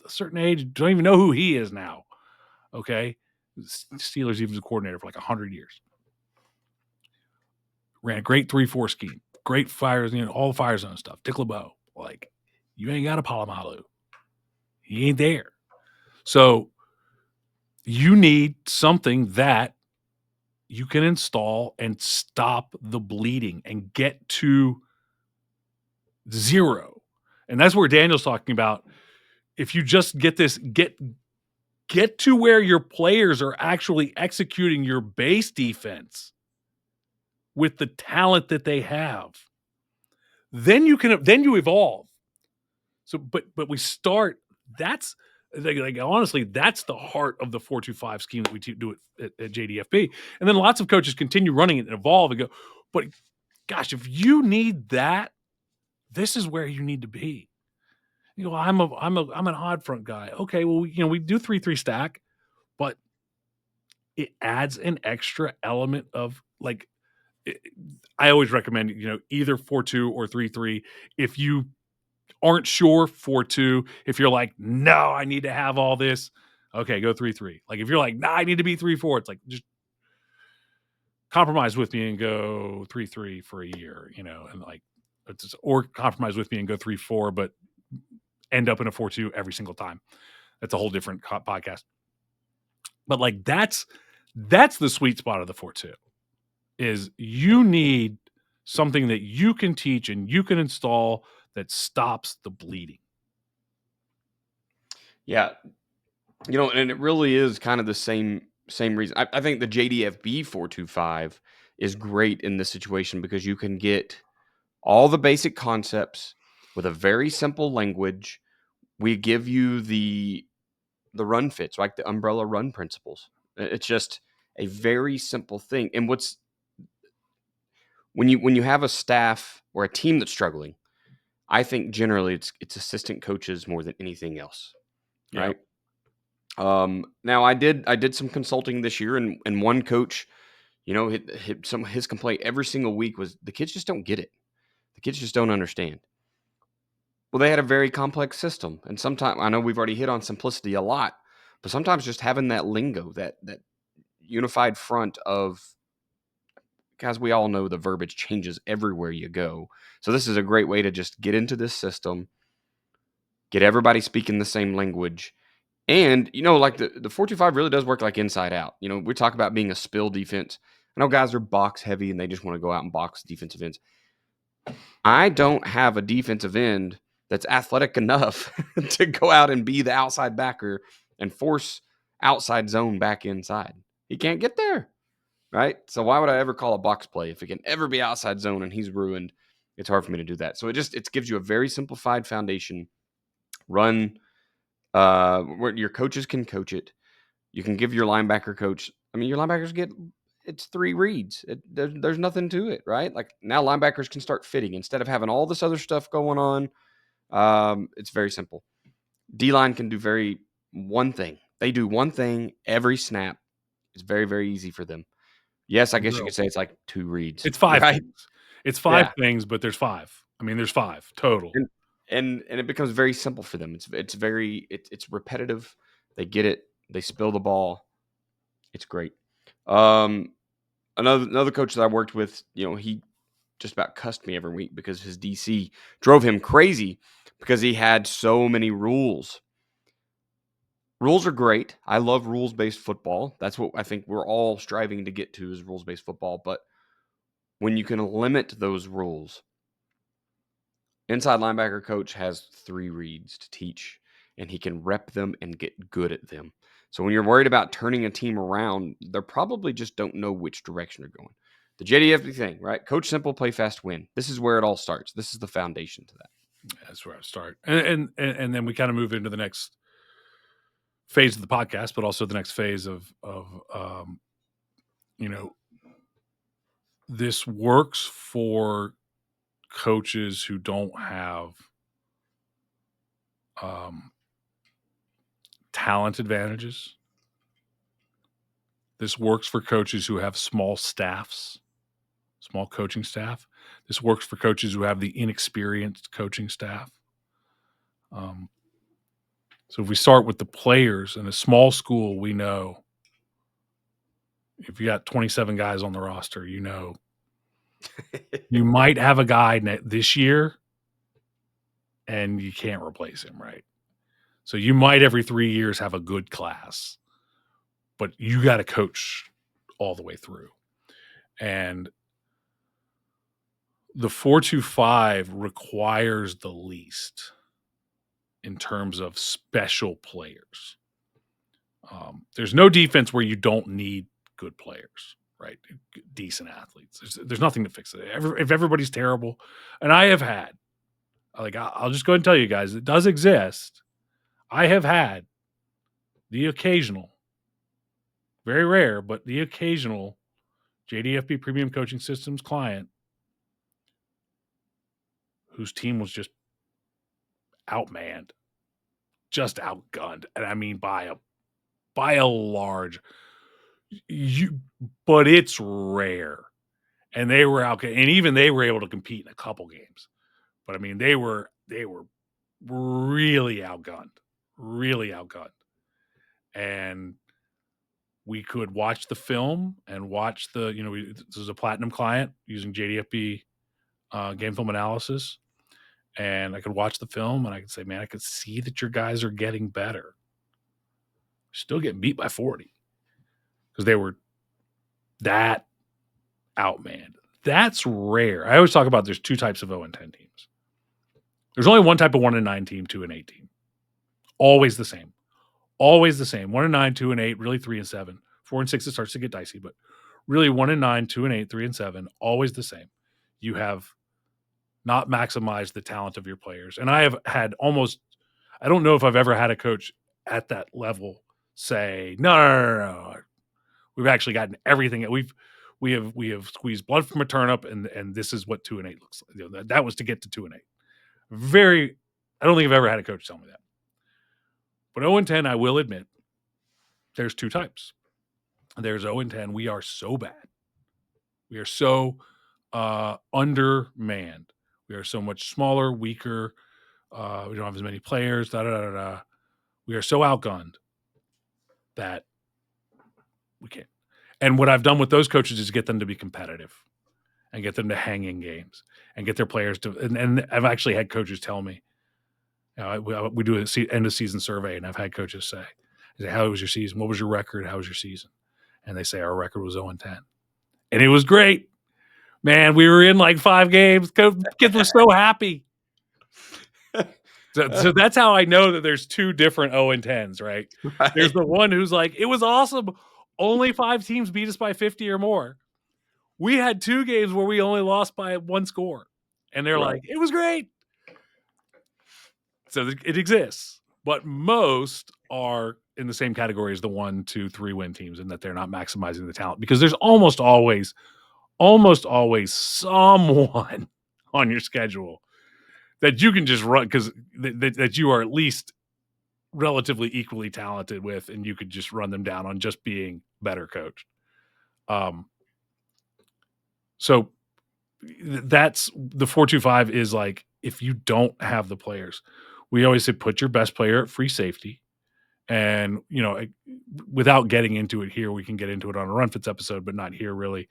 a certain age, don't even know who he is now. Okay? Steelers, he was a coordinator for like 100 years. Ran a great 3-4 scheme. Great fires, all the fire zone stuff. Dick LeBeau. Like, you ain't got a Palomalu. He ain't there. So you need something that you can install and stop the bleeding and get to 0. And that's where Daniel's talking about. If you just get to where your players are actually executing your base defense with the talent that they have, then you evolve. So, but we start. That's like honestly, that's the heart of the 4-2-5 scheme that we do at JDFB. And then lots of coaches continue running it and evolve and go. But gosh, if you need that, this is where you need to be. I'm an odd front guy. Okay, well, we do 3-3 stack, but it adds an extra element of like. I always recommend either 4-2 or 3-3 if you aren't sure. 4-2 if you're like, no, I need to have all this. Okay, go 3-3. Like if you're like, nah, I need to be 3-4. It's like just compromise with me and go 3-3 for a year, and like, or compromise with me and go 3-4, but end up in a 4-2 every single time. That's a whole different podcast. But like that's the sweet spot of the 4-2 is you need something that you can teach and you can install that stops the bleeding. Yeah. And it really is kind of the same reason. I think the JDFB 4-2-5 is great in this situation because you can get all the basic concepts with a very simple language. We give you the run fits, like the umbrella run principles. It's just a very simple thing. And when you have a staff or a team that's struggling, I think generally it's assistant coaches more than anything else, right? Now I did some consulting this year, and one coach, his complaint every single week was the kids just don't get it. The kids just don't understand. Well, they had a very complex system, and sometimes I know we've already hit on simplicity a lot, but sometimes just having that lingo, that unified front of, guys, we all know the verbiage changes everywhere you go. So this is a great way to just get into this system, get everybody speaking the same language. And, like the 4-2-5 really does work like inside out. We talk about being a spill defense. I know guys are box heavy and they just want to go out and box defensive ends. I don't have a defensive end that's athletic enough to go out and be the outside backer and force outside zone back inside. He can't get there. right? So why would I ever call a box play if it can ever be outside zone and he's ruined? It's hard for me to do that. So it gives you a very simplified foundation. Run where your coaches can coach it. You can give your linebacker coach. I mean, your linebackers get it's 3 reads. There's nothing to it, right? Like now linebackers can start fitting instead of having all this other stuff going on. It's very simple. D-line can do one thing. They do one thing every snap. It's very, very easy for them. Yes, I guess you could say it's like 2 reads. It's 5 right? things. It's 5 things, but there's 5. I mean, there's 5 total. And it becomes very simple for them. It's repetitive. They get it. They spill the ball. It's great. Another coach that I worked with, he just about cussed me every week because his DC drove him crazy because he had so many rules. Rules are great. I love rules-based football. That's what I think we're all striving to get to is rules-based football. But when you can limit those rules, inside linebacker coach has 3 reads to teach, and he can rep them and get good at them. So when you're worried about turning a team around, they probably just don't know which direction they're going. The JDFB thing, right? Coach simple, play fast, win. This is where it all starts. This is the foundation to that. That's where I start. And then we kind of move into the next phase of the podcast, but also the next phase of this works for coaches who don't have talent advantages. This works for coaches who have small staffs, small coaching staff. This works for coaches who have the inexperienced coaching staff. So if we start with the players in a small school, we know if you got 27 guys on the roster, you might have a guy this year and you can't replace him, right? So you might every 3 years have a good class, but you got to coach all the way through. And the 4-2-5 requires the least in terms of special players. There's no defense where you don't need good players, right? Decent athletes. There's nothing to fix it. If everybody's terrible, and I have had, I'll just go ahead and tell you guys, it does exist. I have had the occasional, very rare, but the occasional JDFB Premium Coaching Systems client whose team was just outmanned, just outgunned, and I mean by a large. But it's rare, and they were out, and even they were able to compete in a couple games. But I mean, they were really outgunned, and we could watch the film and watch this is a platinum client using JDFB game film analysis. And I could watch the film and I could say, man, I could see that your guys are getting better. Still getting beat by 40 because they were that outmanned. That's rare. I always talk about there's 2 types of 0-10 teams. There's only one type of 1-9 team, 2-8 team. Always the same. 1-9, 2-8, really 3-7. 4-6, it starts to get dicey, but really 1-9, 2-8, 3-7, always the same. You have not maximized the talent of your players. And I have had I don't know if I've ever had a coach at that level say, no. We've actually gotten everything. We have squeezed blood from a turnip, and this is what 2-8 looks like. That was to get to 2-8. I don't think I've ever had a coach tell me that. But 0-10, I will admit, there's 2 types. There's 0-10. We are so bad. We are so undermanned. We are so much smaller, weaker. We don't have as many players. We are so outgunned that we can't. And what I've done with those coaches is get them to be competitive and get them to hang in games and get their players to. And I've actually had coaches tell me, we do an end of season survey, and I've had coaches say, how was your season? What was your record? How was your season? And they say our record was 0-10. And it was great. Man, we were in like 5 games. Kids were so happy. So that's how I know that there's 2 different 0-10s, right? There's the one who's like, it was awesome. only 5 teams beat us by 50 or more. We had 2 games where we only lost by 1 score. And they're Right. like, it was great. So it exists. But most are in the same category as the 1, 2, 3 win teams, in that they're not maximizing the talent, because there's almost always someone on your schedule that you can just run, because that you are at least relatively equally talented with, and you could just run them down on just being better coached. So that's the 4-2-5 is like, if you don't have the players, we always say put your best player at free safety. And, without getting into it here, we can get into it on a Run Fits episode, but not here really.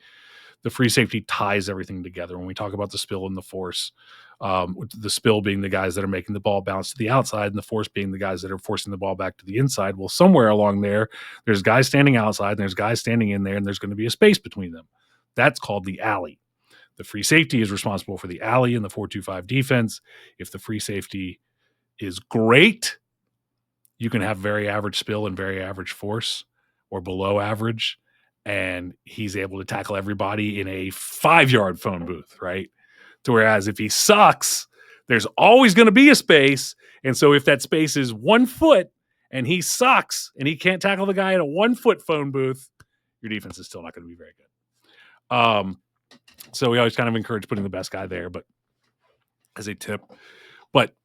The free safety ties everything together. When we talk about the spill and the force, the spill being the guys that are making the ball bounce to the outside, and the force being the guys that are forcing the ball back to the inside. Well, somewhere along there's guys standing outside, and there's guys standing in there, and there's going to be a space between them. That's called the alley. The free safety is responsible for the alley in the 4-2-5 defense. If the free safety is great, you can have very average spill and very average force, or below average, and he's able to tackle everybody in a 5-yard phone booth, right? To whereas if he sucks, there's always going to be a space. And so if that space is 1 foot and he sucks and he can't tackle the guy in a 1 foot phone booth, your defense is still not going to be very good. So we always kind of encourage putting the best guy there, but as a tip. But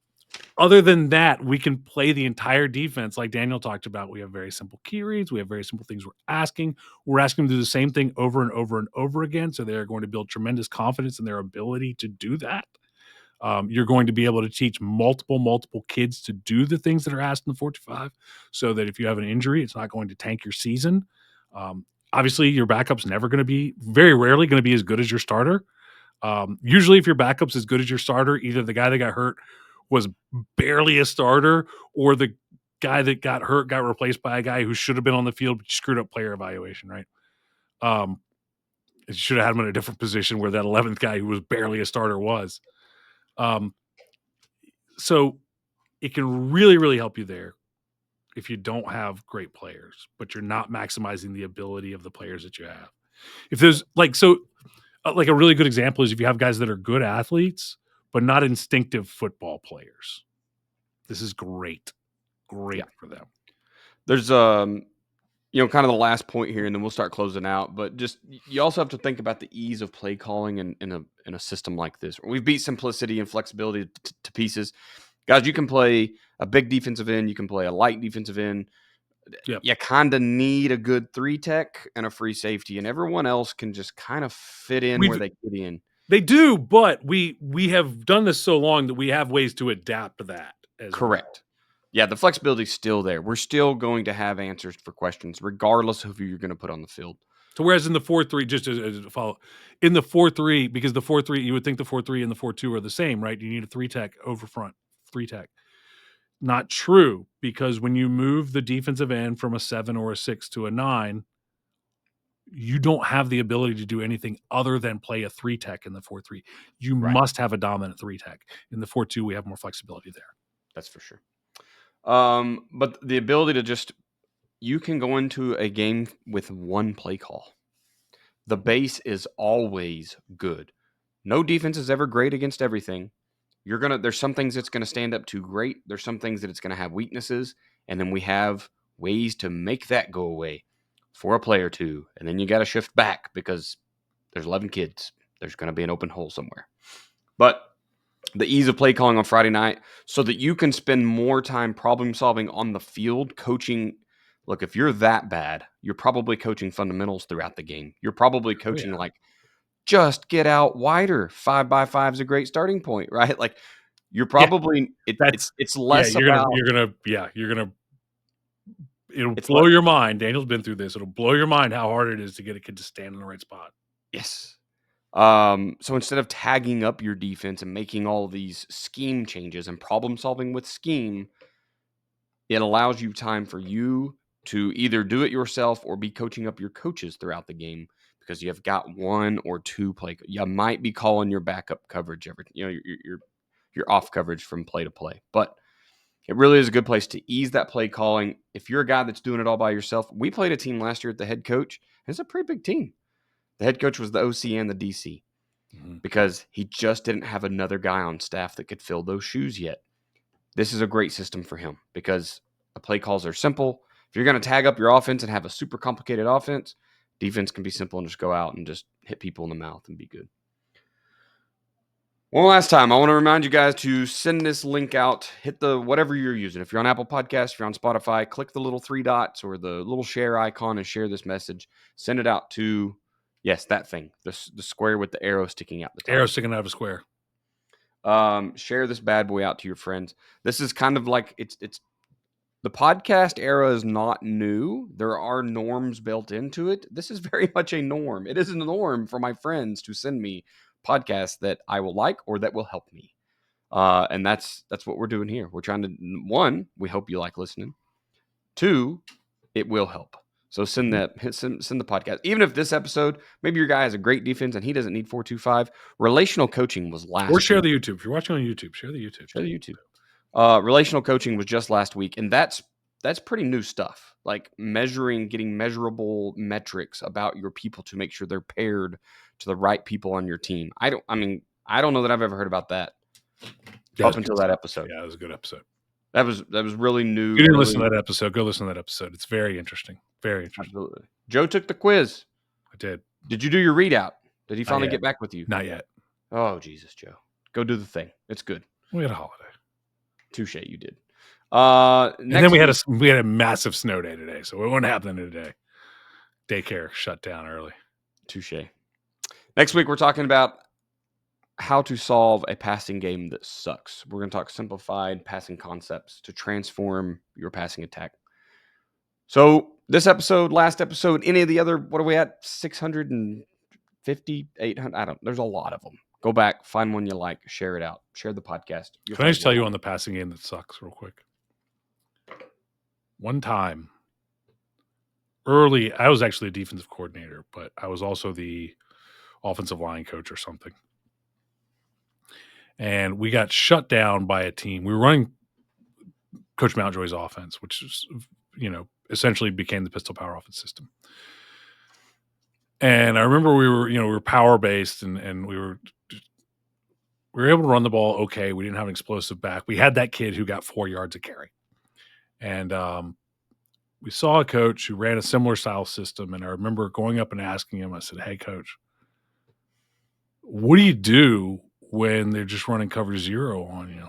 other than that, we can play the entire defense like Daniel talked about. We have very simple key reads. We have very simple things we're asking. We're asking them to do the same thing over and over and over again. So they're going to build tremendous confidence in their ability to do that. You're going to be able to teach multiple kids to do the things that are asked in the 4-5, so that if you have an injury, it's not going to tank your season. Obviously, your backup's very rarely going to be as good as your starter. Usually, if your backup's as good as your starter, either the guy that got hurt was barely a starter, or the guy that got hurt got replaced by a guy who should have been on the field but screwed up player evaluation, right? It should have had him in a different position where that 11th guy who was barely a starter was. So it can really, really help you there if you don't have great players, but you're not maximizing the ability of the players that you have. If there's like a really good example is if you have guys that are good athletes, but not instinctive football players. This is great for them. There's kind of the last point here, and then we'll start closing out. But just you also have to think about the ease of play calling in a system like this. We've beat simplicity and flexibility to pieces. Guys, you can play a big defensive end, you can play a light defensive end. Yep. You kind of need a good 3 tech and a free safety, and everyone else can just kind of fit in where they fit in. They do, but we have done this so long that we have ways to adapt to that as correct. Well. Yeah, the flexibility is still there. We're still going to have answers for questions, regardless of who you're going to put on the field. So whereas in the 4-3, just as a follow, in the 4-3, because the 4-3, you would think the 4-3 and the 4-2 are the same, right? You need a 3 tech over front, 3 tech. Not true, because when you move the defensive end from a 7 or a 6 to a 9, you don't have the ability to do anything other than play a 3 tech in the 4-3. You must have a dominant 3 tech. In the 4-2, we have more flexibility there. That's for sure. But the ability to you can go into a game with 1 play call. The base is always good. No defense is ever great against everything. There's some things it's going to stand up to great. There's some things that it's going to have weaknesses. And then we have ways to make that go away for a play or two. And then you got to shift back because there's 11 kids. There's going to be an open hole somewhere. But the ease of play calling on Friday night so that you can spend more time problem solving on the field, coaching. Look, if you're that bad, you're probably coaching fundamentals throughout the game. You're probably coaching just get out wider. 5x5 is a great starting point, right? Like you're probably it's less about it'll blow your mind. Daniel's been through this. It'll blow your mind how hard it is to get a kid to stand in the right spot. Yes. So instead of tagging up your defense and making all these scheme changes and problem solving with scheme, it allows you time for you to either do it yourself or be coaching up your coaches throughout the game because you have got 1 or 2 play. You might be calling your backup coverage your off coverage from play to play, but It really is a good place to ease that play calling. If you're a guy that's doing it all by yourself, we played a team last year at the head coach. It's a pretty big team. The head coach was the OC and the DC because he just didn't have another guy on staff that could fill those shoes yet. This is a great system for him because the play calls are simple. If you're going to tag up your offense and have a super complicated offense, defense can be simple and just go out and just hit people in the mouth and be good. One last time, I want to remind you guys to send this link out. Hit the whatever you're using. If you're on Apple Podcasts, if you're on Spotify, click the little 3 dots or the little share icon and share this message. Send it out to, yes, that thing, the square with the arrow sticking out the top. Arrow sticking out of a square. Share this bad boy out to your friends. This is kind of like it's the podcast era is not new. There are norms built into it. This is very much a norm. It is a norm for my friends to send me podcasts that I will like or that will help me. And that's what we're doing here. We're trying to, 1, we hope you like listening. 2, it will help. So send the podcast. Even if this episode, maybe your guy has a great defense and he doesn't need 4-2-5. Relational coaching was last week. Or share the YouTube. If you're watching on YouTube, share the YouTube. Share the YouTube. Relational coaching was just last week, and that's pretty new stuff. Like getting measurable metrics about your people to make sure they're paired to the right people on your team. I don't know that I've ever heard about that up until that episode. Yeah, it was a good episode. That was really new. If you didn't listen to that episode, go listen to that episode. It's very interesting. Very interesting. Absolutely. Joe took the quiz. I did. Did you do your readout? Did he finally get back with you? Not yet. Oh, Jesus, Joe. Go do the thing. It's good. We had a holiday. Touche, you did. And then we had a massive snow day today, so it wasn't happening today. Daycare shut down early. Touche. Next week, we're talking about how to solve a passing game that sucks. We're going to talk simplified passing concepts to transform your passing attack. So this episode, last episode, any of the other, what are we at? 650, 800? There's a lot of them. Go back, find one you like, share it out, share the podcast. Can I just tell you on the passing game that sucks real quick? One time, early, I was actually a defensive coordinator, but I was also the offensive line coach or something. And we got shut down by a team. We were running Coach Mountjoy's offense, which is, essentially became the pistol power offense system. And I remember we were power based and we were able to run the ball okay. We didn't have an explosive back. We had that kid who got 4 yards of carry. And we saw a coach who ran a similar style system. And I remember going up and asking him, I said, "Hey, coach, what do you do when they're just running cover 0 on you?"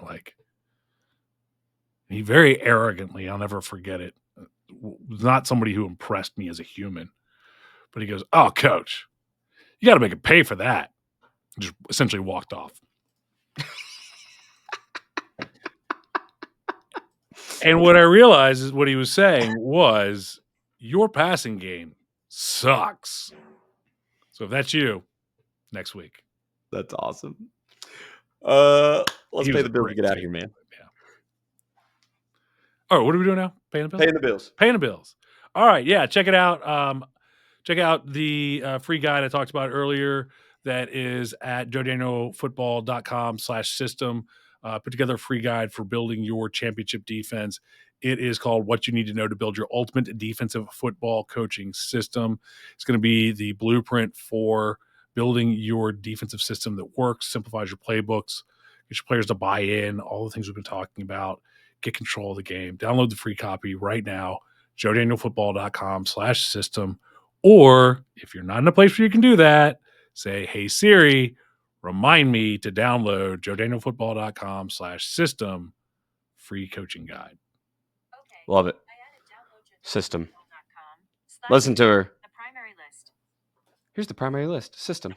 He very arrogantly, I'll never forget it, was not somebody who impressed me as a human. But he goes, "Oh, coach, you got to make it pay for that." And just essentially walked off. And what I realized is what he was saying was, your passing game sucks. So if that's you, next week. That's awesome. Let's pay the bills to get out of here, man. Yeah. All right, what are we doing now? Paying the bills? Paying the bills. Paying the bills. All right, yeah, check it out. Check out the free guide I talked about earlier that is at JDFB.com/system. Put together a free guide for building your championship defense. It is called What You Need to Know to Build Your Ultimate Defensive Football Coaching System. It's going to be the blueprint for building your defensive system that works, simplifies your playbooks, get your players to buy in, all the things we've been talking about, get control of the game. Download the free copy right now, JoeDanielFootball.com/system. Or if you're not in a place where you can do that, say, "Hey, Siri, remind me to download JoeDanielFootball.com/system free coaching guide." Love it. System. Listen to her. Here's the primary list. System.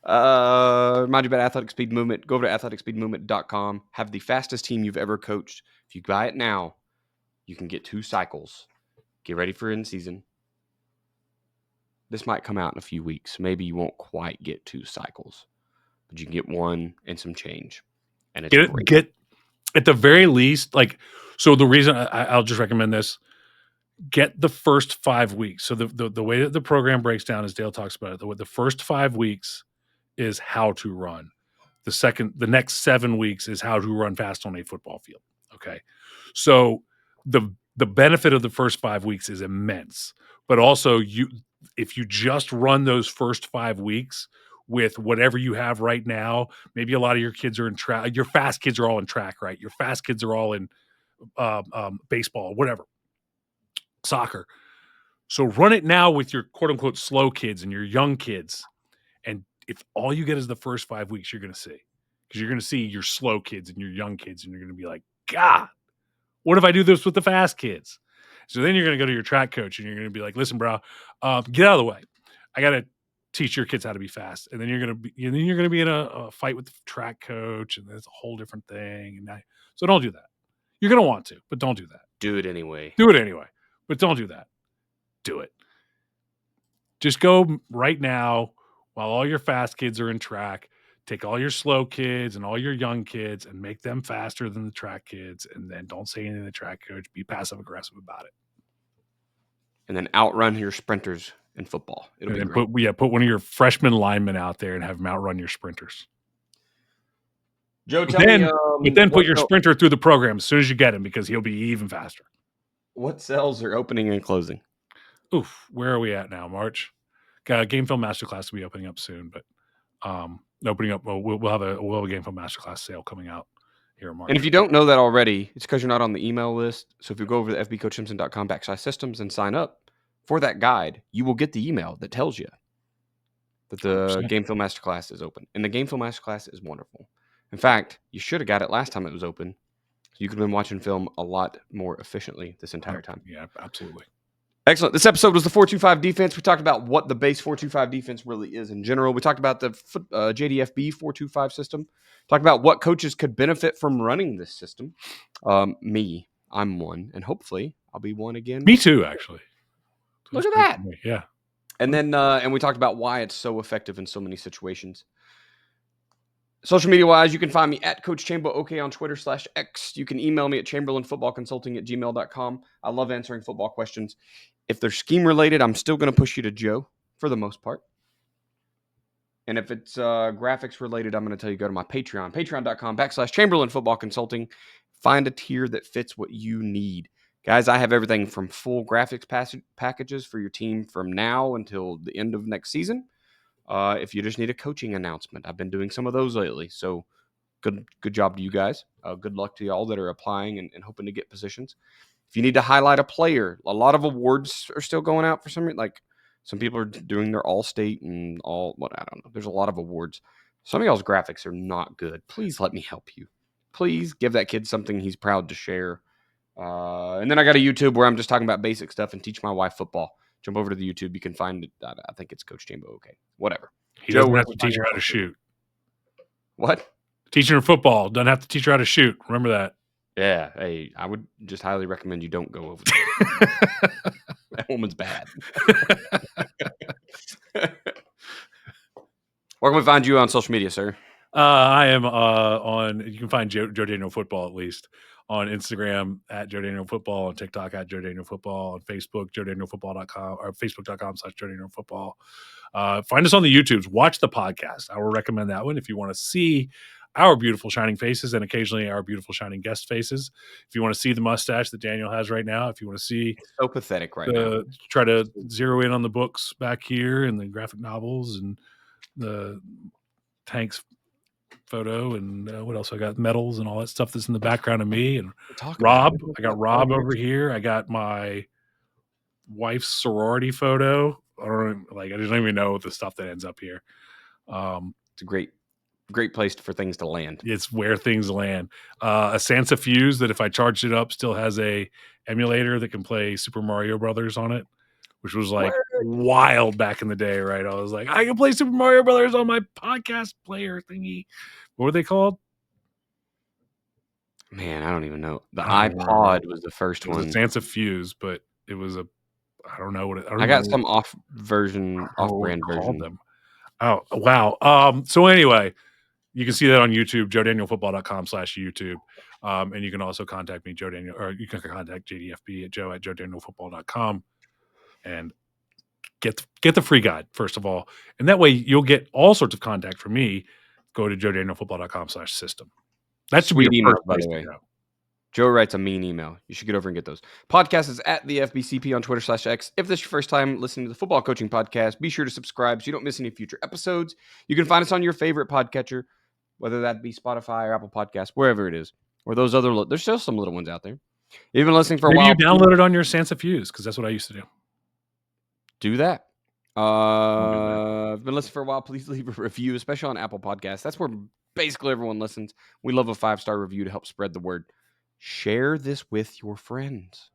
Remind you about Athletic Speed Movement. Go over to athleticspeedmovement.com. Have the fastest team you've ever coached. If you buy it now, you can get 2 cycles. Get ready for in season. This might come out in a few weeks. Maybe you won't quite get 2 cycles, but you can get 1 and some change. And it's great. Get at the very least, so the reason I'll just recommend this, get the first 5 weeks. So the way that the program breaks down, as Dale talks about it, the first 5 weeks is how to run. The next 7 weeks is how to run fast on a football field. Okay. So the benefit of the first 5 weeks is immense. But also if you just run those first 5 weeks with whatever you have right now, maybe a lot of your kids are in track. Your fast kids are all in track, right? Your fast kids are all in baseball, whatever, soccer. So run it now with your quote unquote slow kids and your young kids. And if all you get is the first 5 weeks, you're going to see, because you're going to see your slow kids and your young kids, and you're going to be like, God, what if I do this with the fast kids? So then you're going to go to your track coach and you're going to be like, listen, bro, get out of the way. I got to teach your kids how to be fast. And then you're going to be in a fight with the track coach, and that's a whole different thing. So don't do that. You're going to want to, but don't do that. Do it anyway. Do it anyway, but don't do that. Do it. Just go right now while all your fast kids are in track. Take all your slow kids and all your young kids and make them faster than the track kids. And then don't say anything to the track coach. Be passive aggressive about it. And then outrun your sprinters in football. It'll be great. Put one of your freshman linemen out there and have them outrun your sprinters. Joe, But then put your sprinter through the program as soon as you get him, because he'll be even faster. What cells are opening and closing? Oof, where are we at now? March. Game Film Masterclass will be opening up soon, but opening up. We'll have a Game Film Masterclass sale coming out here in March. And if you don't know that already, it's because you're not on the email list. So if you go over to fbcoachsimpson.com/systems and sign up for that guide, you will get the email that tells you that the 100%. Game Film Masterclass is open. And the Game Film Masterclass is wonderful. In fact, you should have got it last time it was open. So you could have been watching film a lot more efficiently this entire time. Yeah, absolutely. Excellent. This episode was the 4-2-5 defense. We talked about what the base 4-2-5 defense really is in general. We talked about the JDFB 4-2-5 system. Talked about what coaches could benefit from running this system. Me, I'm one, and hopefully I'll be one again. Me too, actually. Look at that. Yeah. And then and we talked about why it's so effective in so many situations. Social media wise, you can find me at Coach Chambo OK on Twitter /X. You can email me at chamberlainfootballconsulting@gmail.com. I love answering football questions. If they're scheme related, I'm still going to push you to Joe for the most part. And if it's graphics related, I'm going to tell you go to my Patreon, patreon.com/ChamberlainFootballConsulting. Find a tier that fits what you need. Guys, I have everything from full graphics packages for your team from now until the end of next season. If you just need a coaching announcement, I've been doing some of those lately. So good job to you guys. Good luck to y'all that are applying and hoping to get positions. If you need to highlight a player, a lot of awards are still going out for some reason. Like some people are doing their All-State and I don't know. There's a lot of awards. Some of y'all's graphics are not good. Please let me help you. Please give that kid something he's proud to share. And then I got a YouTube where I'm just talking about basic stuff and teach my wife football. Jump over to the YouTube. You can find it. I think it's Coach Chambo. Okay, whatever. He doesn't have to teach her how to shoot. What? Teaching her football doesn't have to teach her how to shoot. Remember that. Yeah. Hey, I would just highly recommend you don't go over there. That woman's bad. Where can we find you on social media, sir? I am on. You can find Joe Daniel Football at least on Instagram at Joe Daniel Football, on TikTok at Joe Daniel Football, on Facebook JoeDanielFootball.com or Facebook.com/Joe Daniel Football. Find us on the YouTubes. Watch the podcast. I will recommend that one if you want to see our beautiful shining faces and occasionally our beautiful shining guest faces. If you want to see the mustache that Daniel has right now, if you want to see, it's so pathetic right now. Try to zero in on the books back here and the graphic novels and the tanks photo and what else I got, medals and all that stuff that's in the background of me and Rob. I got Rob over here. I got my wife's sorority photo. I don't even know the stuff that ends up here. It's a great place for things to land. It's where things land. A Sansa Fuse that if I charged it up still has a emulator that can play Super Mario Brothers on it, which was like wild back in the day, right? I was like, I can play Super Mario Brothers on my podcast player thingy. What were they called? Man, I don't even know. The iPod was the first one. It was a Sansa Fuse, but it was I don't know what it. I got some off-brand version. Them. Oh wow. So anyway, you can see that on YouTube, JoeDanielFootball.com/YouTube. And you can also contact me, Joe Daniel, or you can contact JDFB at joe@JoeDanielFootball.com and get the free guide, first of all. And that way you'll get all sorts of contact from me. Go to JoeDanielFootball.com/system. That should be your first place to go. Joe writes a mean email. You should get over and get those. Podcast is at the FBCP on Twitter/X. If this is your first time listening to the Football Coaching Podcast, be sure to subscribe so you don't miss any future episodes. You can find us on your favorite podcatcher, whether that be Spotify or Apple Podcasts, wherever it is. Or those other, there's still some little ones out there. You've been listening for a Maybe while. you download it on your Sansa Fuse, because that's what I used to do. Do that. I've been listening for a while. Please leave a review, especially on Apple Podcasts. That's where basically everyone listens. We love a 5-star review to help spread the word. Share this with your friends.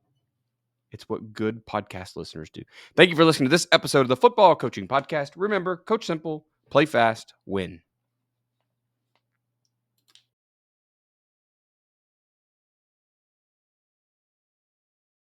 It's what good podcast listeners do. Thank you for listening to this episode of the Football Coaching Podcast. Remember, coach simple, play fast, win.